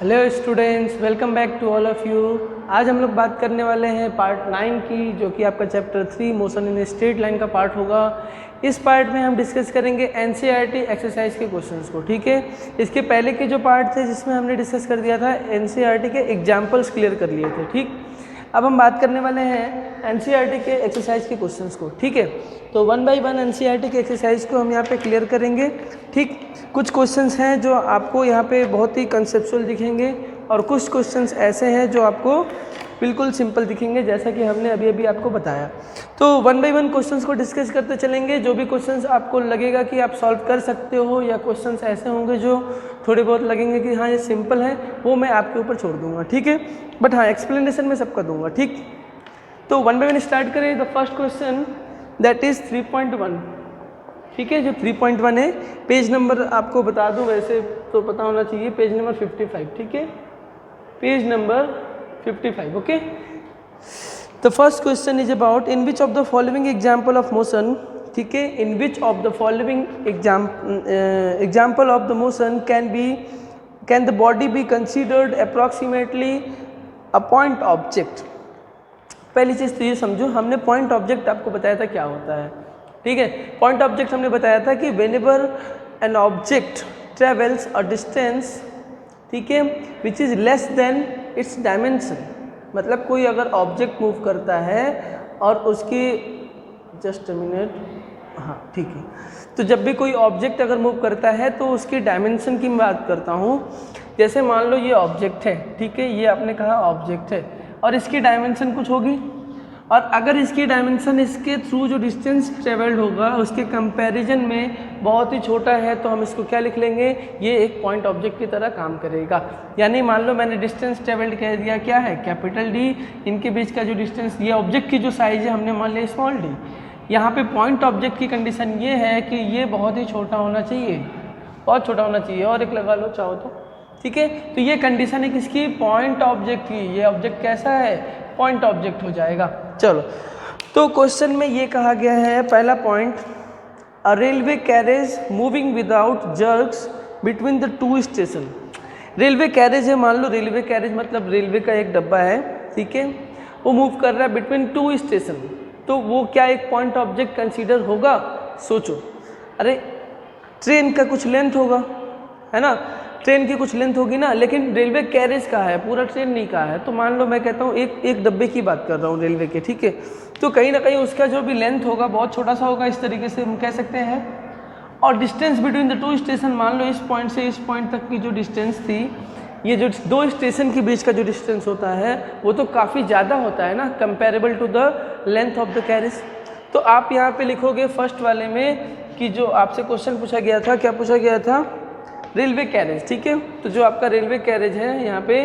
Hello students, welcome back to all of you. आज हम लोग बात करने वाले हैं पार्ट 9 की, जो कि आपका chapter 3 motion in straight line का पार्ट होगा। इस पार्ट में हम डिस्कस करेंगे एनसीईआरटी एक्सरसाइज के क्वेश्चंस को। ठीक है, इसके पहले के जो पार्ट थे जिसमें हमने डिस्कस कर दिया था एनसीईआरटी के एग्जाम्पल्स क्लियर कर लिए थे। ठीक, अब हम बात करने वाले हैं एनसीईआरटी के एक्सरसाइज के क्वेश्चंस को। ठीक है, तो 1 बाय 1 एनसीईआरटी के एक्सरसाइज को हम यहाँ पे क्लियर करेंगे। ठीक, कुछ क्वेश्चंस हैं जो आपको यहाँ पे बहुत ही कंसेप्चुअल दिखेंगे और कुछ क्वेश्चंस ऐसे हैं जो आपको बिल्कुल सिंपल दिखेंगे, जैसा कि हमने अभी अभी आपको बताया। तो 1 बाय 1 क्वेश्चंस को डिस्कस करते चलेंगे। जो भी क्वेश्चंस आपको लगेगा कि आप सॉल्व कर सकते हो या क्वेश्चंस ऐसे होंगे जो थोड़े बहुत लगेंगे कि हाँ ये सिंपल है, वो मैं आपके ऊपर छोड़ दूंगा। ठीक है, बट हाँ एक्सप्लेनेशन में सबका दूंगा। ठीक, तो 1 बाय 1 स्टार्ट करें। The first question that is 3.1। ठीक है, जो 3.1 है, पेज नंबर आपको बता दूं, वैसे तो पता होना चाहिए, पेज नंबर 55। ठीक है, page number 55। Okay, the first question is about in which of the following example of motion. ठीक है, in which of the following example of the motion can the body be considered approximately a point object. पहली चीज़ तो ये समझो, हमने point object आपको बताया था क्या होता है। ठीक है, पॉइंट ऑब्जेक्ट हमने बताया था कि whenever an object travels a distance, ठीक है, which is less than it's dimension. मतलब कोई अगर ऑब्जेक्ट मूव करता है और उसकी जस्ट अ मिनट, हाँ ठीक है, तो जब भी कोई ऑब्जेक्ट अगर मूव करता है तो उसकी डायमेंशन की मैं बात करता हूँ। जैसे मान लो ये ऑब्जेक्ट है, ठीक है, ये आपने कहा ऑब्जेक्ट है और इसकी डायमेंशन कुछ होगी, और अगर इसकी डायमेंशन इसके थ्रू जो डिस्टेंस ट्रेवल्ड होगा उसके कंपैरिजन में बहुत ही छोटा है, तो हम इसको क्या लिख लेंगे, ये एक पॉइंट ऑब्जेक्ट की तरह काम करेगा। यानी मान लो मैंने डिस्टेंस ट्रेवल्ड कह दिया क्या है, कैपिटल डी, इनके बीच का जो डिस्टेंस, ये ऑब्जेक्ट की जो साइज है हमने मान लिया स्मॉल डी। यहाँ पे पॉइंट ऑब्जेक्ट की कंडीशन ये है कि ये बहुत ही छोटा होना चाहिए, बहुत छोटा होना चाहिए, और एक लगा लो चाहो तो। ठीक है, तो ये कंडीशन है किसकी, पॉइंट ऑब्जेक्ट की। ये ऑब्जेक्ट कैसा है, पॉइंट ऑब्जेक्ट हो जाएगा। चलो, तो क्वेश्चन में ये कहा गया है, पहला point, a railway carriage moving without jerks between the two station. Railway carriage है, मान लो रेलवे कैरेज मतलब रेलवे का एक डब्बा है, ठीक है, वो मूव कर रहा है बिटवीन टू स्टेशन, तो वो क्या एक पॉइंट ऑब्जेक्ट कंसीडर होगा। सोचो, अरे ट्रेन का कुछ लेंथ होगा, है ना, ट्रेन की कुछ लेंथ होगी ना, लेकिन रेलवे कैरेज का है, पूरा ट्रेन नहीं का है। तो मान लो मैं कहता हूँ एक डब्बे की बात कर रहा हूँ रेलवे के, ठीक है, तो कहीं ना कहीं उसका जो भी लेंथ होगा बहुत छोटा सा होगा, इस तरीके से हम कह सकते हैं। और distance between the two station, मान लो इस पॉइंट से इस पॉइंट तक की जो डिस्टेंस थी, ये जो दो स्टेशन के बीच का जो डिस्टेंस होता है वो तो काफ़ी ज़्यादा होता है ना, comparable to the length of the carriage. तो आप यहाँ पे लिखोगे फर्स्ट वाले में कि जो आपसे क्वेश्चन पूछा गया था, क्या पूछा गया था, रेलवे कैरेज। ठीक है, तो जो आपका रेलवे कैरेज है यहाँ पे,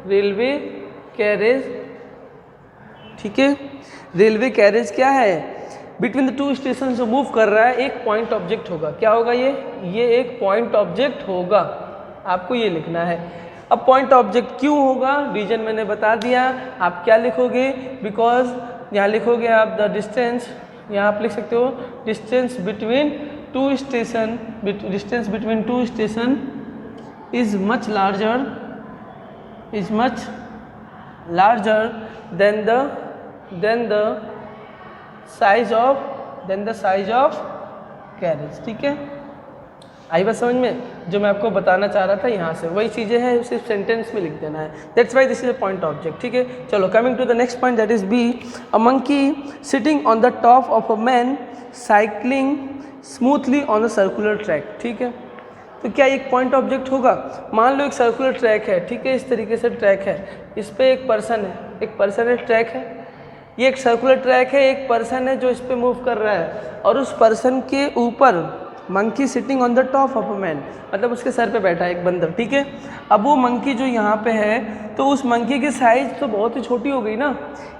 रेलवे कैरेज, ठीक है, रेलवे कैरेज क्या है, बिटवीन द टू स्टेशन जो मूव कर रहा है, एक पॉइंट ऑब्जेक्ट होगा। क्या होगा ये एक पॉइंट ऑब्जेक्ट होगा, आपको ये लिखना है। अब पॉइंट ऑब्जेक्ट क्यों होगा, रीजन मैंने बता दिया। आप क्या लिखोगे, बिकॉज यहाँ लिखोगे आप द डिस्टेंस, यहाँ आप लिख सकते हो distance between two station, distance between two station is much larger than the size of carriage. ठीक है, आई बात समझ में, जो मैं आपको बताना चाह रहा था यहाँ से वही चीज़ें हैं, सिर्फ सेंटेंस में लिख देना है, that's why this is a point object. ठीक है, चलो coming to the next point that is B, a monkey sitting on the top of a man cycling smoothly on a circular track. ठीक है, तो क्या एक पॉइंट ऑब्जेक्ट होगा। मान लो एक सर्कुलर ट्रैक है, ठीक है, इस तरीके से ट्रैक है, इस पर एक पर्सन है, ट्रैक है, ये एक सर्कुलर ट्रैक है, एक पर्सन है जो इस पर मूव कर रहा है, और उस पर्सन के ऊपर monkey sitting on the top of a man, मतलब उसके सर पे बैठा है एक बंदर। ठीक है, अब वो मंकी जो यहाँ पे है, तो उस मंकी की साइज तो बहुत ही छोटी हो गई ना,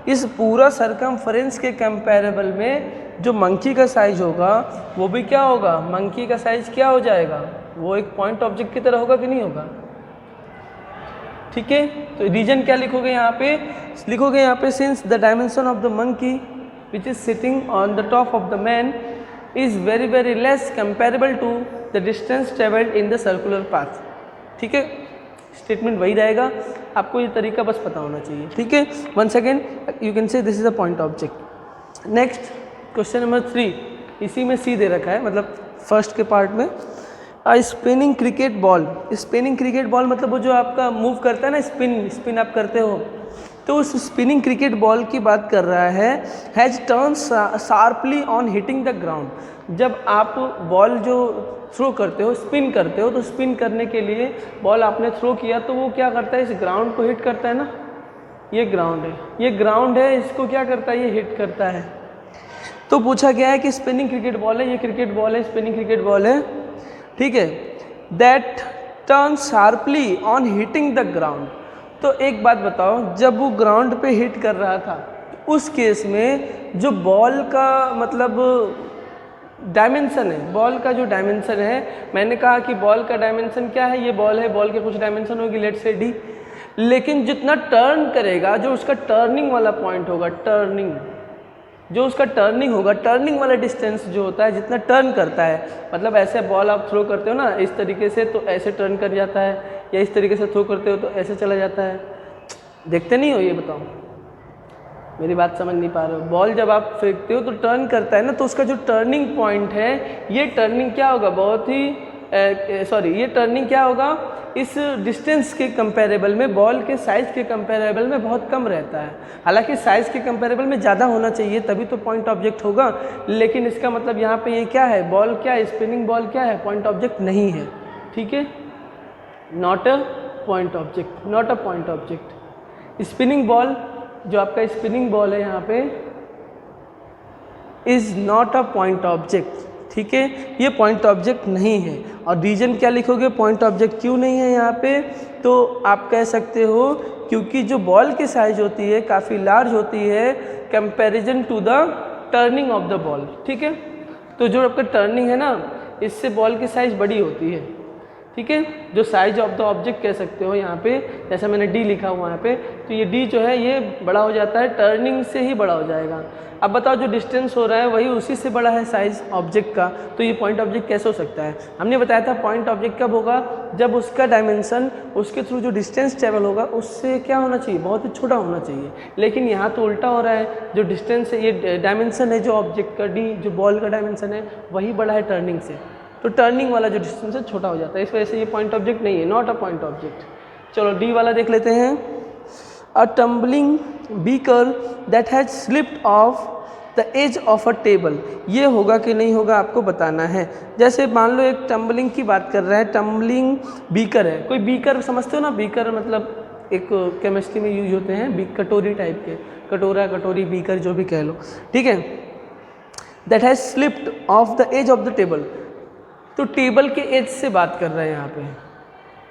इस पूरा सरकमफरेंस के कंपैरेबल में जो मंकी का साइज होगा वो भी क्या होगा, मंकी का साइज क्या हो जाएगा, वो एक पॉइंट ऑब्जेक्ट की तरह होगा कि नहीं होगा। ठीक है, तो रीजन क्या लिखोगे यहाँ पे, since the dimension of the monkey which is sitting on the top of the man is very less comparable to the distance traveled in the circular path। ठीक है, स्टेटमेंट वही रहेगा, आपको ये तरीका बस पता होना चाहिए, ठीक है। Once again you can say this is a point object. Next question number 3, इसी में सी दे रखा है, मतलब फर्स्ट के पार्ट में spinning cricket ball. Spinning cricket ball मतलब वो जो आपका मूव करता है ना, स्पिन आप करते हो, तो उस स्पिनिंग क्रिकेट बॉल की बात कर रहा है। Has turn sharply on hitting the ground. जब आप बॉल जो थ्रो करते हो, स्पिन करते हो, तो स्पिन करने के लिए बॉल आपने थ्रो किया तो वो क्या करता है, इस ग्राउंड को हिट करता है ना, ये ग्राउंड है, ये ग्राउंड है, इसको क्या करता है, ये हिट करता है। तो पूछा गया है कि स्पिनिंग क्रिकेट बॉल है, ये क्रिकेट बॉल है, स्पिनिंग क्रिकेट बॉल है, ठीक है। That turn sharply on hitting the ground. तो एक बात बताओ, जब वो ग्राउंड पे हिट कर रहा था उस केस में जो बॉल का मतलब डायमेंशन है, बॉल का जो डायमेंशन है, मैंने कहा कि बॉल का डायमेंशन क्या है, ये बॉल है, बॉल के कुछ डायमेंशन होगी, लेट से डी, लेकिन जितना टर्न करेगा, जो उसका टर्निंग वाला पॉइंट होगा, टर्निंग जो उसका टर्निंग होगा, टर्निंग वाला डिस्टेंस जो होता है, जितना टर्न करता है, मतलब ऐसे बॉल आप थ्रो करते हो ना इस तरीके से, तो ऐसे टर्न कर जाता है, या इस तरीके से थ्रो करते हो तो ऐसे चला जाता है। देखते नहीं हो, ये बताओ, मेरी बात समझ नहीं पा रहे हो। बॉल जब आप फेंकते हो तो टर्न करता है ना, तो उसका जो टर्निंग पॉइंट है, ये टर्निंग क्या होगा, बहुत ही ये टर्निंग क्या होगा, इस डिस्टेंस के कंपेरेबल में, बॉल के साइज़ के कंपेरेबल में बहुत कम रहता है। हालांकि साइज़ के कंपेरेबल में ज़्यादा होना चाहिए, तभी तो पॉइंट ऑब्जेक्ट होगा, लेकिन इसका मतलब यहाँ पे ये क्या है, बॉल क्या है, स्पिनिंग बॉल क्या है, पॉइंट ऑब्जेक्ट नहीं है, ठीक है, not a point object, not a point object. Spinning ball, जो आपका स्पिनिंग बॉल है यहाँ पे, is not a point object, ठीक है, ये पॉइंट ऑब्जेक्ट नहीं है। और रीजन क्या लिखोगे, पॉइंट ऑब्जेक्ट क्यों नहीं है यहाँ पे, तो आप कह सकते हो क्योंकि जो बॉल की साइज होती है काफ़ी लार्ज होती है comparison to the turning of the ball, ठीक है। तो जो आपका टर्निंग है ना, इससे बॉल की साइज़ बड़ी होती है, ठीक है। जो साइज ऑफ द ऑब्जेक्ट कह सकते हो यहाँ पे, जैसा मैंने डी लिखा हुआ यहाँ पे, तो ये डी जो है ये बड़ा हो जाता है, टर्निंग से ही बड़ा हो जाएगा। अब बताओ, जो डिस्टेंस हो रहा है वही उसी से बड़ा है साइज ऑब्जेक्ट का, तो ये पॉइंट ऑब्जेक्ट कैसे हो सकता है। हमने बताया था पॉइंट ऑब्जेक्ट कब होगा, जब उसका डायमेंशन, उसके थ्रू जो डिस्टेंस ट्रेवल होगा उससे क्या होना चाहिए, बहुत ही छोटा होना चाहिए। लेकिन यहाँ तो उल्टा हो रहा है, जो डिस्टेंस है, ये डायमेंशन है जो ऑब्जेक्ट का, डी जो बॉल का डायमेंशन है वही बड़ा है टर्निंग से, तो टर्निंग वाला जो डिस्टेंस है छोटा हो जाता है, इस वजह से ये पॉइंट ऑब्जेक्ट नहीं है, नॉट अ पॉइंट ऑब्जेक्ट। चलो डी वाला देख लेते हैं। A tumbling beaker that has slipped off the edge of a table, ये होगा कि नहीं होगा आपको बताना है। जैसे मान लो एक टम्बलिंग की बात कर रहा है, टम्बलिंग बीकर है, कोई बीकर समझते हो ना, बीकर मतलब एक केमिस्ट्री में यूज होते हैं, कटोरी टाइप के, कटोरा, कटोरी, बीकर जो भी कह लो, ठीक है। That has slipped off the edge of the table, तो टेबल के एज से बात कर रहा है यहाँ पे,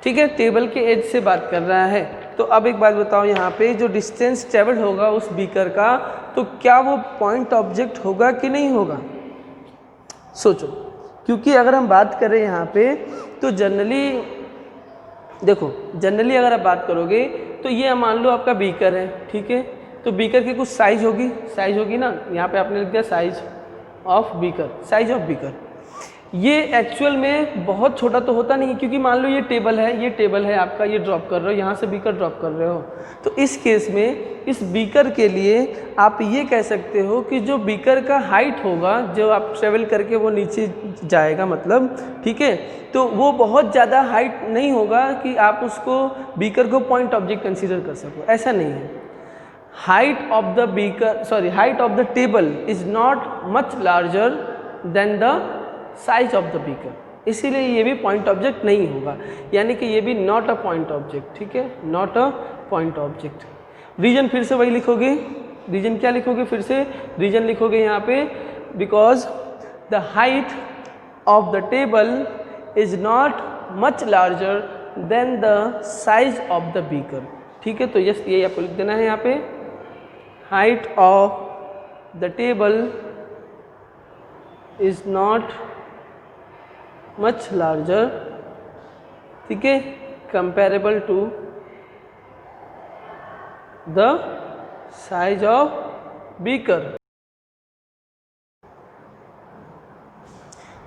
ठीक है, टेबल के एज से बात कर रहा है। तो अब एक बात बताओ, यहाँ पे जो डिस्टेंस ट्रेवल होगा उस बीकर का, तो क्या वो पॉइंट ऑब्जेक्ट होगा कि नहीं होगा, सोचो। क्योंकि अगर हम बात करें यहाँ पे, तो जनरली देखो, जनरली अगर आप बात करोगे तो ये मान लो आपका बीकर है, ठीक है, तो बीकर की कुछ साइज होगी ना, यहाँ पे आपने लिख दिया size of beaker, size of beaker. ये एक्चुअल में बहुत छोटा तो होता नहीं, क्योंकि मान लो ये टेबल है आपका, ये ड्रॉप कर रहे हो, यहाँ से बीकर ड्रॉप कर रहे हो, तो इस केस में इस बीकर के लिए आप ये कह सकते हो कि जो बीकर का हाइट होगा, जो आप ट्रेवल करके वो नीचे जाएगा मतलब, ठीक है, तो वो बहुत ज़्यादा हाइट नहीं होगा कि आप उसको बीकर को पॉइंट ऑब्जेक्ट कंसीडर कर सको, ऐसा नहीं है। Height of the beaker, height of the table is not much larger than the size of the beaker, इसीलिए ये भी पॉइंट ऑब्जेक्ट नहीं होगा, यानी कि ये भी नॉट अ पॉइंट ऑब्जेक्ट, ठीक है, not a point object. Reason फिर से वही लिखोगे, रीजन क्या लिखोगे, फिर से रीजन लिखोगे यहाँ पे, because the height of the table is not much larger than the size of the beaker, ठीक है। तो यस, ये आपको लिख देना है यहाँ पे, height of the table is not much larger, ठीक है, comparable to the size of beaker.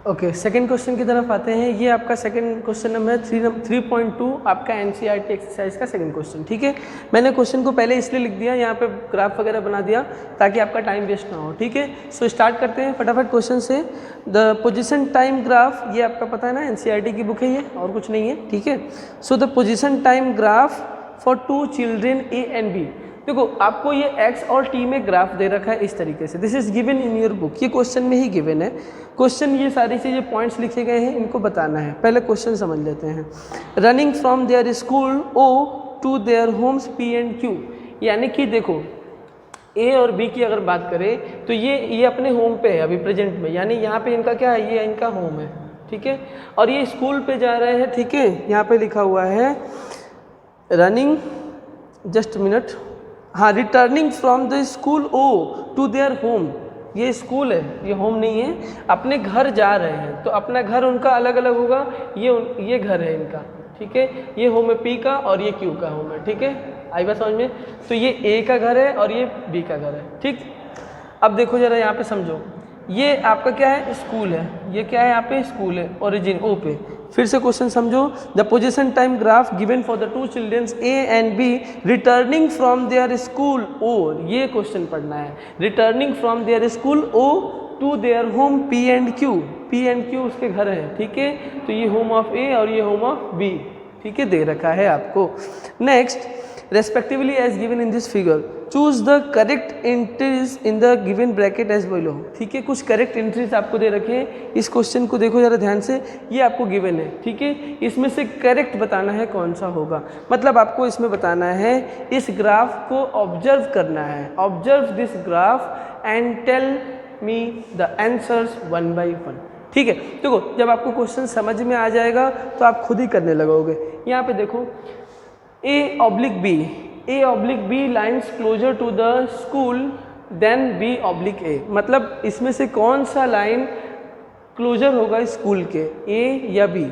Okay, second question की तरफ आते हैं। ये आपका सेकंड क्वेश्चन नंबर 3.2 आपका एनसीईआरटी एक्सरसाइज का सेकंड क्वेश्चन। ठीक है, मैंने क्वेश्चन को पहले इसलिए लिख दिया, यहाँ पे ग्राफ वगैरह बना दिया ताकि आपका टाइम वेस्ट ना हो। ठीक है, सो स्टार्ट करते हैं फटाफट क्वेश्चन से। द पोजिशन टाइम ग्राफ, ये आपका पता है ना एनसीईआरटी की बुक है ये, और कुछ नहीं है। ठीक है, so the position time graph for 2 children A and B. देखो आपको ये एक्स और टी में ग्राफ दे रखा है इस तरीके से, this is given in your book, ये क्वेश्चन में ही गिवन है। क्वेश्चन ये सारी चीज़ें पॉइंट्स लिखे गए हैं, इनको बताना है। पहले क्वेश्चन समझ लेते हैं। Running from their school O to their homes P and Q, यानी कि देखो ए और बी की अगर बात करें तो ये अपने होम पे है अभी प्रेजेंट में, यानी यहाँ पे इनका क्या है, ये इनका होम है। ठीक है, और ये स्कूल पे जा रहे हैं। ठीक है, यहाँ पे लिखा हुआ है रनिंग, जस्ट मिनट, हाँ, returning from the school O to their home, ये स्कूल है, ये होम नहीं है, अपने घर जा रहे हैं। तो अपना घर उनका अलग अलग होगा, ये घर है इनका। ठीक है, ये होम है पी का और ये क्यू का होम है। ठीक है, आई बात समझ में? तो ये ए का घर है और ये बी का घर है। ठीक, अब देखो जरा यहाँ पे समझो, ये आपका क्या है, स्कूल है, ये क्या है यहाँ पे, स्कूल है, ओरिजिन ओ पे। फिर से क्वेश्चन समझो। The position time graph given for the 2 childrens A and B returning from their school O, ये क्वेश्चन पढ़ना है। Returning from their school O to their home P and Q, P and Q उसके घर है। ठीक है, तो ये होम ऑफ ए और ये होम ऑफ बी। ठीक है, दे रखा है आपको। Next, respectively as given in this figure, choose the correct entries in the given bracket as below. ठीक है, कुछ करेक्ट एंट्रीज आपको दे रखे हैं। इस क्वेश्चन को देखो जरा ध्यान से, ये आपको गिवन है। ठीक है, इसमें से करेक्ट बताना है कौन सा होगा, मतलब आपको इसमें बताना है, इस ग्राफ को ऑब्जर्व करना है। Observe this graph and tell me the answers 1 by 1। ठीक है, देखो जब आपको क्वेश्चन समझ में आ जाएगा तो आप खुद ही करने लगोगे। यहाँ पे देखो A oblique B, A oblique B lines closer to the school than B oblique A, मतलब इसमें से कौन सा लाइन क्लोजर होगा स्कूल के, A या B।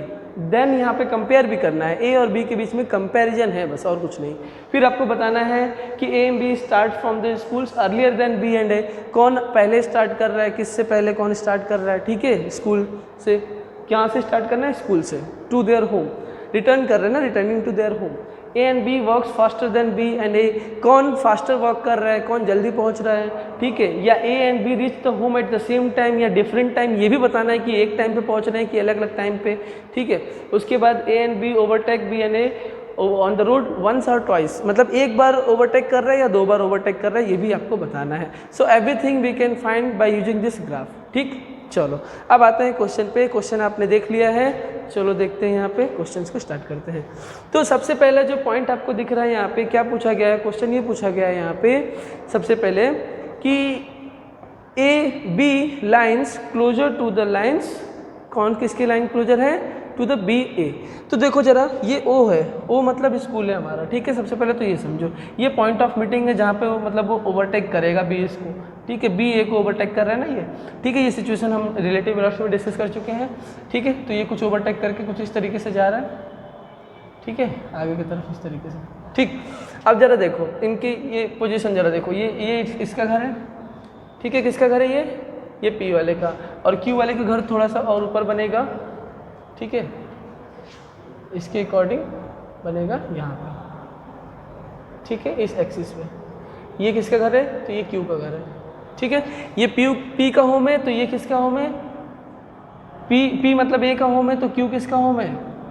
देन यहाँ पे कंपेयर भी करना है, A और B के बीच में कंपैरिजन है बस, और कुछ नहीं। फिर आपको बताना है कि A and B start from the schools earlier than B and A, कौन पहले स्टार्ट कर रहा है, किससे पहले कौन स्टार्ट कर रहा है। ठीक है, स्कूल से, कहाँ से स्टार्ट करना है, स्कूल से, टू देयर होम, रिटर्न कर रहे हैं ना, returning to their home. A and B works faster than B and A, कौन फास्टर वर्क कर रहा है, कौन जल्दी पहुंच रहा है। ठीक है, या A and B reach the home at the same time या डिफरेंट टाइम, ये भी बताना है कि एक टाइम पे पहुंच रहे हैं कि अलग अलग टाइम पे। ठीक है, उसके बाद A and B overtake B and A on the road once और ट्वाइस, मतलब एक बार ओवरटेक कर रहा है या 2 बार ओवरटेक कर रहा है, ये भी आपको बताना है। So everything we can find by using this graph. ठीक, चलो अब आते हैं क्वेश्चन पे। क्वेश्चन आपने देख लिया है, चलो देखते हैं यहाँ पे क्वेश्चंस को स्टार्ट करते हैं। तो सबसे पहले जो पॉइंट आपको दिख रहा है यहाँ पे, क्या पूछा गया है, क्वेश्चन ये पूछा गया है यहाँ पे सबसे पहले कि A B lines closer to the lines, कौन किसकी लाइन क्लोजर है, टू द बी ए। तो देखो जरा, ये ओ है, ओ मतलब स्कूल है हमारा। ठीक है, सबसे पहले तो ये समझो, ये पॉइंट ऑफ मीटिंग है जहाँ पे वो मतलब वो ओवरटेक करेगा बी इसको। ठीक है, बी ए को ओवरटेक कर रहा है ना ये। ठीक है, ये सिचुएशन हम रिलेटिव वेलोसिटी में डिस्कस कर चुके हैं। ठीक है, तो ये कुछ ओवरटेक करके कुछ इस तरीके से जा रहा है। ठीक है, आगे की तरफ इस तरीके से। ठीक, अब जरा देखो इनकी ये पोजीशन जरा देखो, ये इसका घर है। ठीक है, किसका घर है, ये पी वाले का, और क्यू वाले का घर थोड़ा सा और ऊपर बनेगा। ठीक है, इसके अकॉर्डिंग बनेगा यहाँ पे। ठीक है, इस एक्सिस पे। ये किसका घर है, तो ये क्यू का घर है। ठीक है, ये पी का होम है, तो ये किसका होम है, पी मतलब ए का होम है, तो क्यू किसका होम है,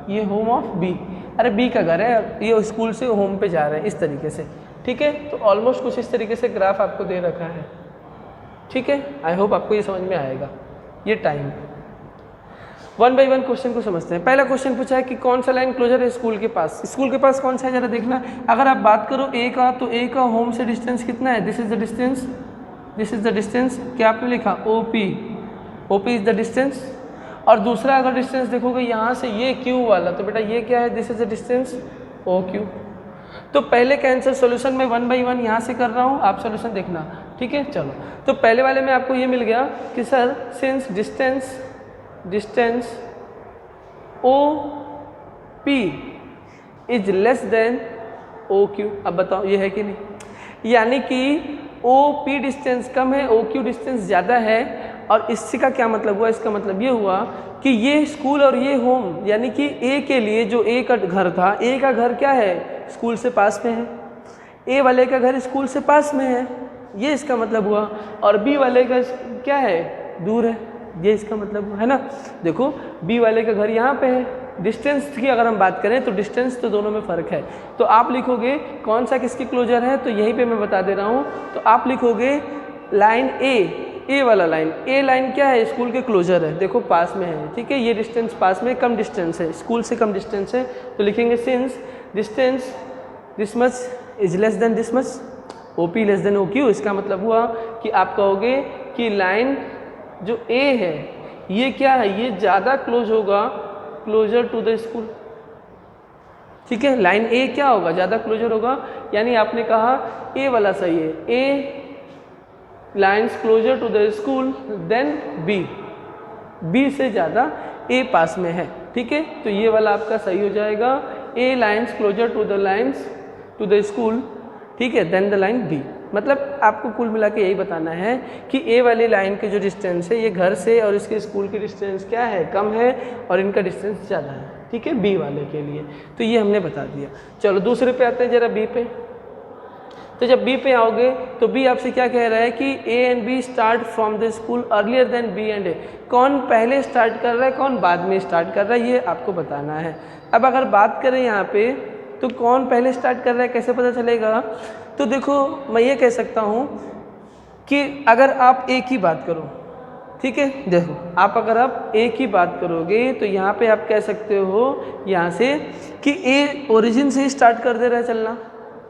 ये होम ऑफ बी। अरे बी का घर है, ये स्कूल से होम पे जा रहे हैं इस तरीके से। ठीक है, तो ऑलमोस्ट कुछ इस तरीके से ग्राफ आपको दे रखा है। ठीक है, आई होप आपको ये समझ में आएगा। ये टाइम 1 by 1 क्वेश्चन को समझते हैं। पहला क्वेश्चन पूछा है कि कौन सा लाइन क्लोजर है स्कूल के पास। स्कूल के पास कौन सा है जरा देखना। अगर आप बात करो ए का, तो ए का होम से डिस्टेंस कितना है, this is the distance, this is the distance. क्या आपने लिखा, O P, O P is the distance. और दूसरा अगर डिस्टेंस देखोगे यहाँ से ये क्यू वाला, तो बेटा ये क्या है, this is the distance, O Q. तो पहले का आंसर सोल्यूशन में 1 by 1 यहाँ से कर रहा हूँ, आप सोल्यूशन देखना। ठीक है, चलो तो पहले वाले में आपको ये मिल गया कि sir since distance O P is less than O Q. अब बताओ ये है कि नहीं, यानी कि ओ पी डिस्टेंस कम है, ओ क्यू डिस्टेंस ज़्यादा है, और इससे का क्या मतलब हुआ, इसका मतलब ये हुआ कि ये स्कूल और ये होम, यानी कि ए के लिए जो ए का घर था, ए का घर क्या है, स्कूल से पास में है, ए वाले का घर स्कूल से पास में है, ये इसका मतलब हुआ, और बी वाले का क्या है, दूर है, ये इसका मतलब हुआ, है ना। देखो बी वाले का घर यहाँ पे है, डिस्टेंस की अगर हम बात करें तो डिस्टेंस तो दोनों में फ़र्क है, तो आप लिखोगे कौन सा किसकी क्लोजर है, तो यहीं पे मैं बता दे रहा हूँ, तो आप लिखोगे लाइन ए वाला लाइन, ए लाइन क्या है, स्कूल के क्लोजर है, देखो पास में है, ठीक है, ये डिस्टेंस पास में कम डिस्टेंस है, स्कूल से कम डिस्टेंस है, तो लिखेंगे since distance this much is less then this much, OP less than OQ, इसका मतलब हुआ कि आप कहोगे कि लाइन जो ए है ये क्या है, ये ज़्यादा क्लोज होगा, क्लोजर टू द स्कूल, ठीक है, लाइन ए क्या होगा, ज़्यादा क्लोजर होगा, यानी आपने कहा ए वाला सही है, A lines closer to the school than B से ज़्यादा ए पास में है, ठीक है, तो ये वाला आपका सही हो जाएगा, A lines closer to the school, ठीक है, देन द लाइन बी, मतलब आपको कुल मिला के यही बताना है कि ए वाली लाइन के जो डिस्टेंस है ये घर से और इसके स्कूल की डिस्टेंस क्या है, कम है, और इनका डिस्टेंस ज़्यादा है, ठीक है, बी वाले के लिए, तो ये हमने बता दिया। चलो दूसरे पे आते हैं जरा, बी पे। तो जब बी पे आओगे तो बी आपसे क्या कह रहा है कि A and B start from the school earlier than B and A, कौन पहले स्टार्ट कर रहा है, कौन बाद में स्टार्ट कर रहा है, ये आपको बताना है। अब अगर बात करें यहाँ पे तो कौन पहले स्टार्ट कर रहा है कैसे पता चलेगा, तो देखो मैं ये कह सकता हूँ कि अगर आप ए की बात करो, ठीक है, देखो आप अगर आप ए की बात करोगे तो यहाँ पे आप कह सकते हो यहाँ से कि ए ओरिजिन से ही स्टार्ट कर दे रहा है चलना,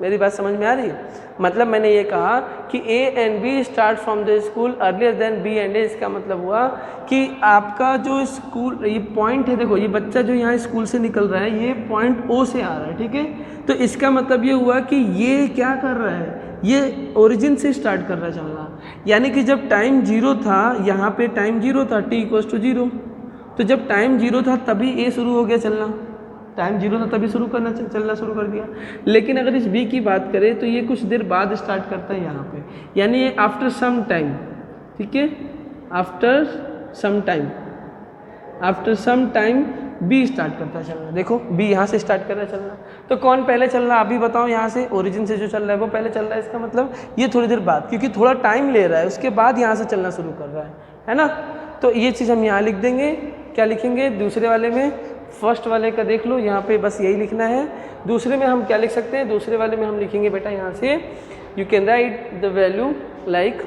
मेरी बात समझ में आ रही है, मतलब मैंने ये कहा कि A and B start from the school earlier than B and A, इसका मतलब हुआ कि आपका जो स्कूल ये पॉइंट है, देखो ये बच्चा जो यहाँ स्कूल से निकल रहा है ये पॉइंट ओ से आ रहा है, ठीक है, तो इसका मतलब ये हुआ कि ये क्या कर रहा है, ये ओरिजिन से स्टार्ट कर रहा है चलना, यानी कि जब टाइम 0 था, यहाँ पे टाइम 0 था, t = 0, तो जब टाइम 0 था तभी ए शुरू हो गया चलना, टाइम 0 था तभी चलना शुरू कर दिया। लेकिन अगर इस बी की बात करें तो ये कुछ देर बाद स्टार्ट करता है यहाँ पे, यानी ये आफ्टर सम टाइम, ठीक है, after some time B start करता है चलना, देखो बी यहाँ से स्टार्ट कर रहा है चलना, तो कौन पहले चल रहा है अभी बताओ, यहाँ से ओरिजिन से जो चल रहा है वो पहले चल रहा है, इसका मतलब ये थोड़ी देर बाद, क्योंकि थोड़ा टाइम ले रहा है उसके बाद यहाँ से चलना शुरू कर रहा है ना, तो ये चीज़ हम यहाँ लिख देंगे, क्या लिखेंगे, दूसरे वाले में, फर्स्ट वाले का देख लो यहाँ पे बस यही लिखना है, दूसरे में हम क्या लिख सकते हैं, दूसरे वाले में हम लिखेंगे बेटा यहाँ से you can write the value like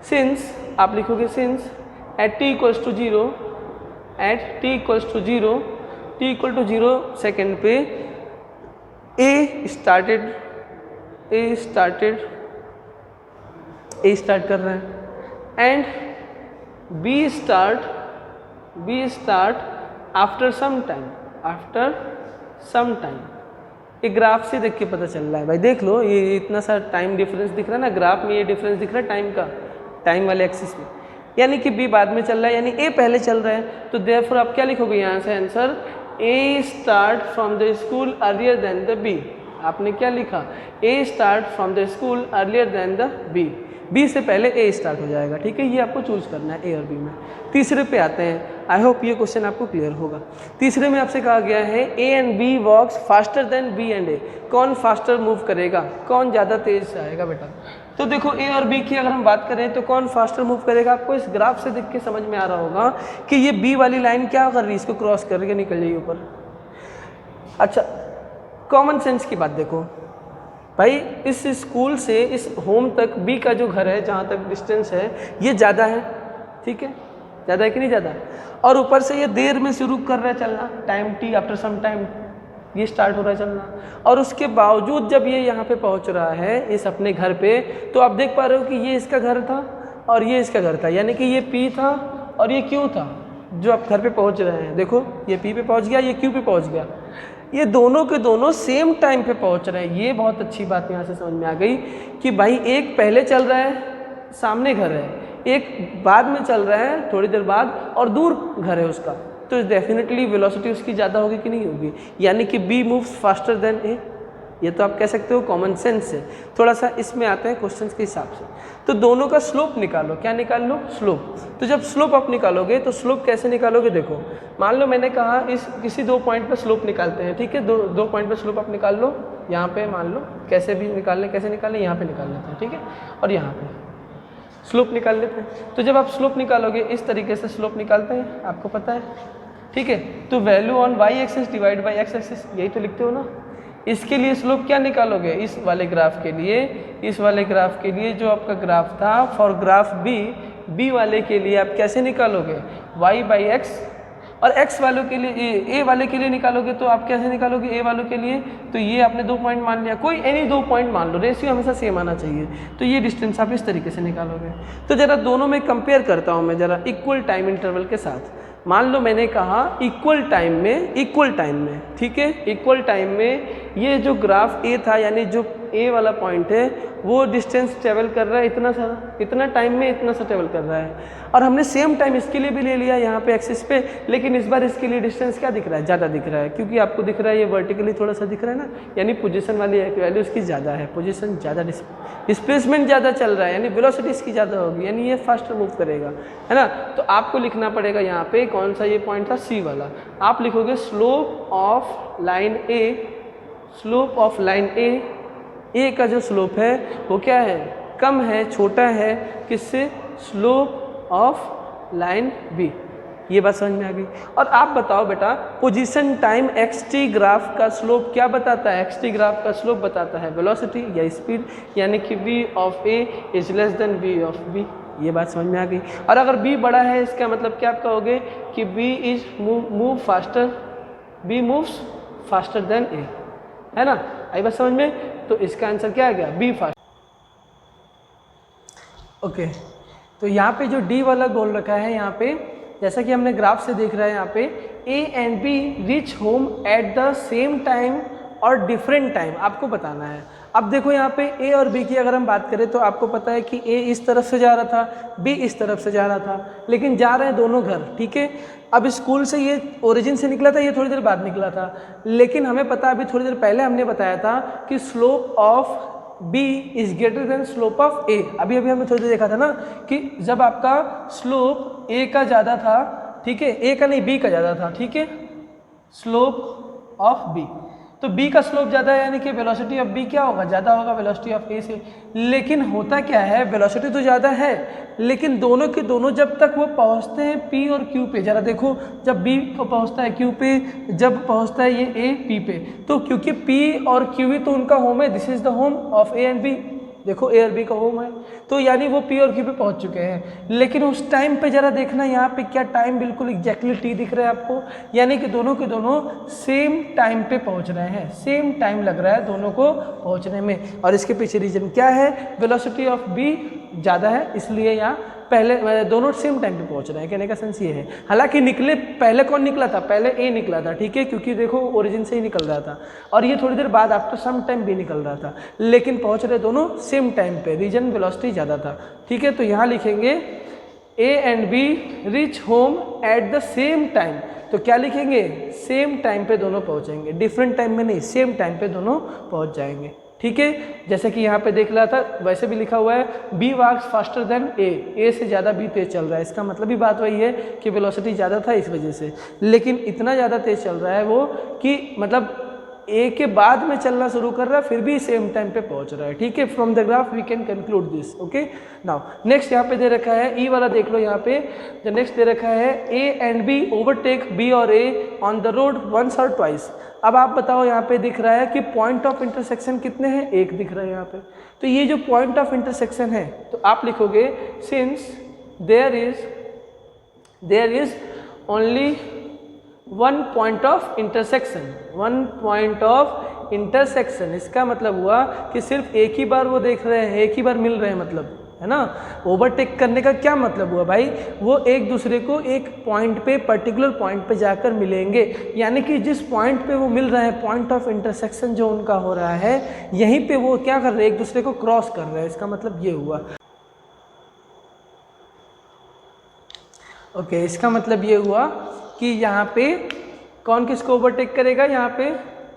since, आप लिखोगे since at t = 0, at t = 0 second पे ए स्टार्ट कर रहा है and B start after some time, एक ग्राफ से देख के पता चल रहा है भाई, देख लो ये इतना सा टाइम डिफरेंस दिख रहा है ना, ग्राफ में ये डिफरेंस दिख रहा है टाइम का, टाइम वाले एक्सिस में, यानी कि बी बाद में चल रहा है, यानी ए पहले चल रहा है, तो देयरफॉर आप क्या लिखोगे यहाँ से answer, A start from the school earlier than the B, आपने क्या लिखा, A start from the school earlier than the B से पहले ए स्टार्ट हो जाएगा, ठीक है, ये आपको चूज करना है ए और बी में। तीसरे पे आते हैं, आई होप ये क्वेश्चन आपको क्लियर होगा। तीसरे में आपसे कहा गया है A and B walks faster than B and A, कौन फास्टर मूव करेगा, कौन ज़्यादा तेज से आएगा बेटा, तो देखो ए और बी की अगर हम बात करें तो कौन फास्टर मूव करेगा, आपको इस ग्राफ से देख के समझ में आ रहा होगा कि ये बी वाली लाइन क्या कर रही है, इसको क्रॉस करके निकल जाइए ऊपर। अच्छा कॉमन सेंस की बात देखो भाई, इस स्कूल से इस होम तक बी का जो घर है जहाँ तक डिस्टेंस है ये ज़्यादा है, ठीक है, ज़्यादा है कि नहीं ज़्यादा, और ऊपर से ये देर में शुरू कर रहा है चलना, time t after some time ये स्टार्ट हो रहा है चलना, और उसके बावजूद जब ये यहाँ पे पहुँच रहा है इस अपने घर पे, तो आप देख पा रहे हो कि ये इसका घर था और ये इसका घर था, यानी कि ये P था और ये Q था, जो आप घर पे पहुँच रहे हैं, देखो ये P पे पहुँच गया, ये Q पे पहुँच गया, ये दोनों के दोनों सेम टाइम पे पहुँच रहे हैं। ये बहुत अच्छी बात यहाँ से समझ में आ गई कि भाई एक पहले चल रहा है, सामने घर है, एक बाद में चल रहा है थोड़ी देर बाद और दूर घर है उसका, तो डेफिनेटली वेलोसिटी उसकी ज़्यादा होगी कि नहीं होगी, यानी कि बी मूव्स फास्टर देन ए, ये तो आप कह सकते हो कॉमन सेंस से। थोड़ा सा इसमें आते हैं क्वेश्चंस के हिसाब से। तो दोनों का स्लोप निकालो। क्या निकाल लो? स्लोप। तो जब स्लोप आप निकालोगे तो स्लोप कैसे निकालोगे? देखो, मान लो मैंने कहा इस किसी 2 पॉइंट पर स्लोप निकालते हैं, ठीक है। दो पॉइंट पर स्लोप आप निकाल लो। यहाँ पे मान लो कैसे भी निकाल लें, कैसे निकालें, यहाँ पे निकाल लेते हैं, ठीक है। और यहाँ पे स्लोप निकाल लेते हैं। तो जब आप स्लोप निकालोगे इस तरीके से स्लोप निकालते हैं, आपको पता है, ठीक है। तो value on Y axis divide by X axis, यही तो लिखते हो ना। इसके लिए स्लोप क्या निकालोगे? इस वाले ग्राफ के लिए, इस वाले ग्राफ के लिए जो आपका ग्राफ था फॉर ग्राफ बी वाले के लिए आप कैसे निकालोगे? Y by X. और x वालों के लिए, a वाले के लिए निकालोगे तो आप कैसे निकालोगे? a वालों के लिए तो ये आपने 2 पॉइंट मान लिया, कोई एनी 2 पॉइंट मान लो, रेशियो हमेशा सेम आना चाहिए। तो ये डिस्टेंस आप इस तरीके से निकालोगे। तो ज़रा दोनों में कंपेयर करता हूँ मैं ज़रा इक्वल टाइम इंटरवल के साथ। मान लो मैंने कहा इक्वल टाइम में, ठीक है, इक्वल टाइम में ये जो ग्राफ a था, यानी जो a वाला पॉइंट है वो डिस्टेंस ट्रेवल कर रहा है इतना सारा, इतना टाइम में इतना सा ट्रेवल कर रहा है। और हमने सेम टाइम इसके लिए भी ले लिया यहाँ पे एक्सिस पे, लेकिन इस बार इसके लिए डिस्टेंस क्या दिख रहा है? ज़्यादा दिख रहा है, क्योंकि आपको दिख रहा है ये वर्टिकली थोड़ा सा दिख रहा है ना, यानी पोजीशन वाली वैल्यू इसकी ज़्यादा है, पोजीशन ज़्यादा, डिस्प्लेसमेंट ज़्यादा चल रहा है, यानी वेलोसिटी इसकी ज़्यादा होगी, यानी ये फास्टर मूव करेगा, है ना। तो आपको लिखना पड़ेगा यहाँ पे कौन सा ये पॉइंट था? सी वाला। आप लिखोगे slope of line A, slope of line A का जो स्लोप है वो क्या है? कम है, छोटा है किससे? Slope of line B. ये बात समझ में आ गई। और आप बताओ बेटा, पोजीशन टाइम xt ग्राफ का स्लोप क्या बताता है? xt ग्राफ का स्लोप बताता है वेलोसिटी या स्पीड, यानी कि v of a is less then v of b। ये बात समझ में आ गई। और अगर b बड़ा है इसका मतलब क्या आप कहोगे कि b is move faster, b moves faster than a, है ना। आई बात समझ में? तो इसका आंसर क्या आ गया? B fast. ओके, तो यहाँ पे जो डी वाला गोल रखा है, यहाँ पे जैसा कि हमने ग्राफ से देख रहा है, यहाँ पे A and B reach home at the same time और डिफरेंट टाइम आपको बताना है। अब देखो यहाँ पे ए और बी की अगर हम बात करें तो आपको पता है कि ए इस तरफ से जा रहा था, बी इस तरफ से जा रहा था, लेकिन जा रहे हैं दोनों घर, ठीक है। अब स्कूल से ये ओरिजिन से निकला था, ये थोड़ी देर बाद निकला था, लेकिन हमें पता, अभी थोड़ी देर पहले हमने बताया था कि slope of b is greater then slope of a। अभी हमने थोड़ी देर देखा था ना कि जब आपका स्लोप a का ज़्यादा था, ठीक है, a का नहीं b का ज़्यादा था, ठीक है, स्लोप ऑफ b, तो b का स्लोप ज़्यादा है, यानी कि वेलोसिटी ऑफ b क्या होगा? ज़्यादा होगा वेलोसिटी ऑफ a से। लेकिन होता क्या है, वेलोसिटी तो ज़्यादा है, लेकिन दोनों के दोनों जब तक वो पहुँचते हैं p और q पे, ज़रा देखो, जब b को पहुँचता है q पे, जब पहुँचता है ये a p पे, तो क्योंकि p और q ही तो उनका होम है, this is the home of a and b। देखो ए और बी का होम है, तो यानी वो पी और क्यू पे पहुंच चुके हैं। लेकिन उस टाइम पे जरा देखना यहाँ पे क्या टाइम बिल्कुल एग्जैक्टली टी दिख रहा है आपको, यानी कि दोनों के दोनों सेम टाइम पे पहुंच रहे हैं, सेम टाइम लग रहा है दोनों को पहुंचने में। और इसके पीछे रीजन क्या है? वेलोसिटी ऑफ बी ज़्यादा है, इसलिए यहाँ पहले दोनों सेम टाइम पे पहुंच रहे हैं। कहने का सेंस ये है। हालांकि निकले पहले कौन निकला था? पहले ए निकला था, ठीक है, क्योंकि देखो ओरिजिन से ही निकल रहा था, और ये थोड़ी देर बाद आफ्टर सम टाइम बी निकल रहा था, लेकिन पहुंच रहे दोनों सेम टाइम पे, रीजन वेलोसिटी ज़्यादा था, ठीक है। तो यहाँ लिखेंगे A and B reach home at the same time, तो क्या लिखेंगे? सेम टाइम पे दोनों पहुँचेंगे, डिफरेंट टाइम में नहीं, सेम टाइम पे दोनों पहुँच जाएंगे, ठीक है। जैसे कि यहाँ पे देख रहा था, वैसे भी लिखा हुआ है बी वॉक्स फास्टर देन ए से ज़्यादा बी तेज चल रहा है। इसका मतलब भी बात वही है कि वेलोसिटी ज़्यादा था इस वजह से, लेकिन इतना ज़्यादा तेज चल रहा है वो कि मतलब ए के बाद में चलना शुरू कर रहा है, फिर भी सेम टाइम पे पहुंच रहा है, ठीक है। From the graph we can conclude this, okay. Now next यहाँ पे दे रखा है ई वाला, देख लो यहाँ पे जो नेक्स्ट दे रखा है A and B overtake B और A on the road once और ट्वाइस। अब आप बताओ, यहाँ पे दिख रहा है कि पॉइंट ऑफ इंटरसेक्शन कितने हैं? एक दिख रहा है यहाँ पे। तो ये जो पॉइंट ऑफ इंटरसेक्शन है, तो आप लिखोगे since there is only one point of intersection, one point of intersection, इसका मतलब हुआ कि सिर्फ एक ही बार वो देख रहे हैं, एक ही बार मिल रहे हैं, मतलब, है ना। ओवरटेक करने का क्या मतलब हुआ भाई? वो एक दूसरे को एक पॉइंट पे, पर्टिकुलर पॉइंट पे जाकर मिलेंगे, यानी कि जिस पॉइंट पे वो मिल रहे हैं, पॉइंट ऑफ इंटरसेक्शन जो उनका हो रहा है, यहीं पे वो क्या कर रहे हैं? एक दूसरे को क्रॉस कर रहे हैं। इसका मतलब ये हुआ, ओके, इसका मतलब ये हुआ कि यहाँ पे कौन किसको ओवरटेक करेगा? यहाँ पे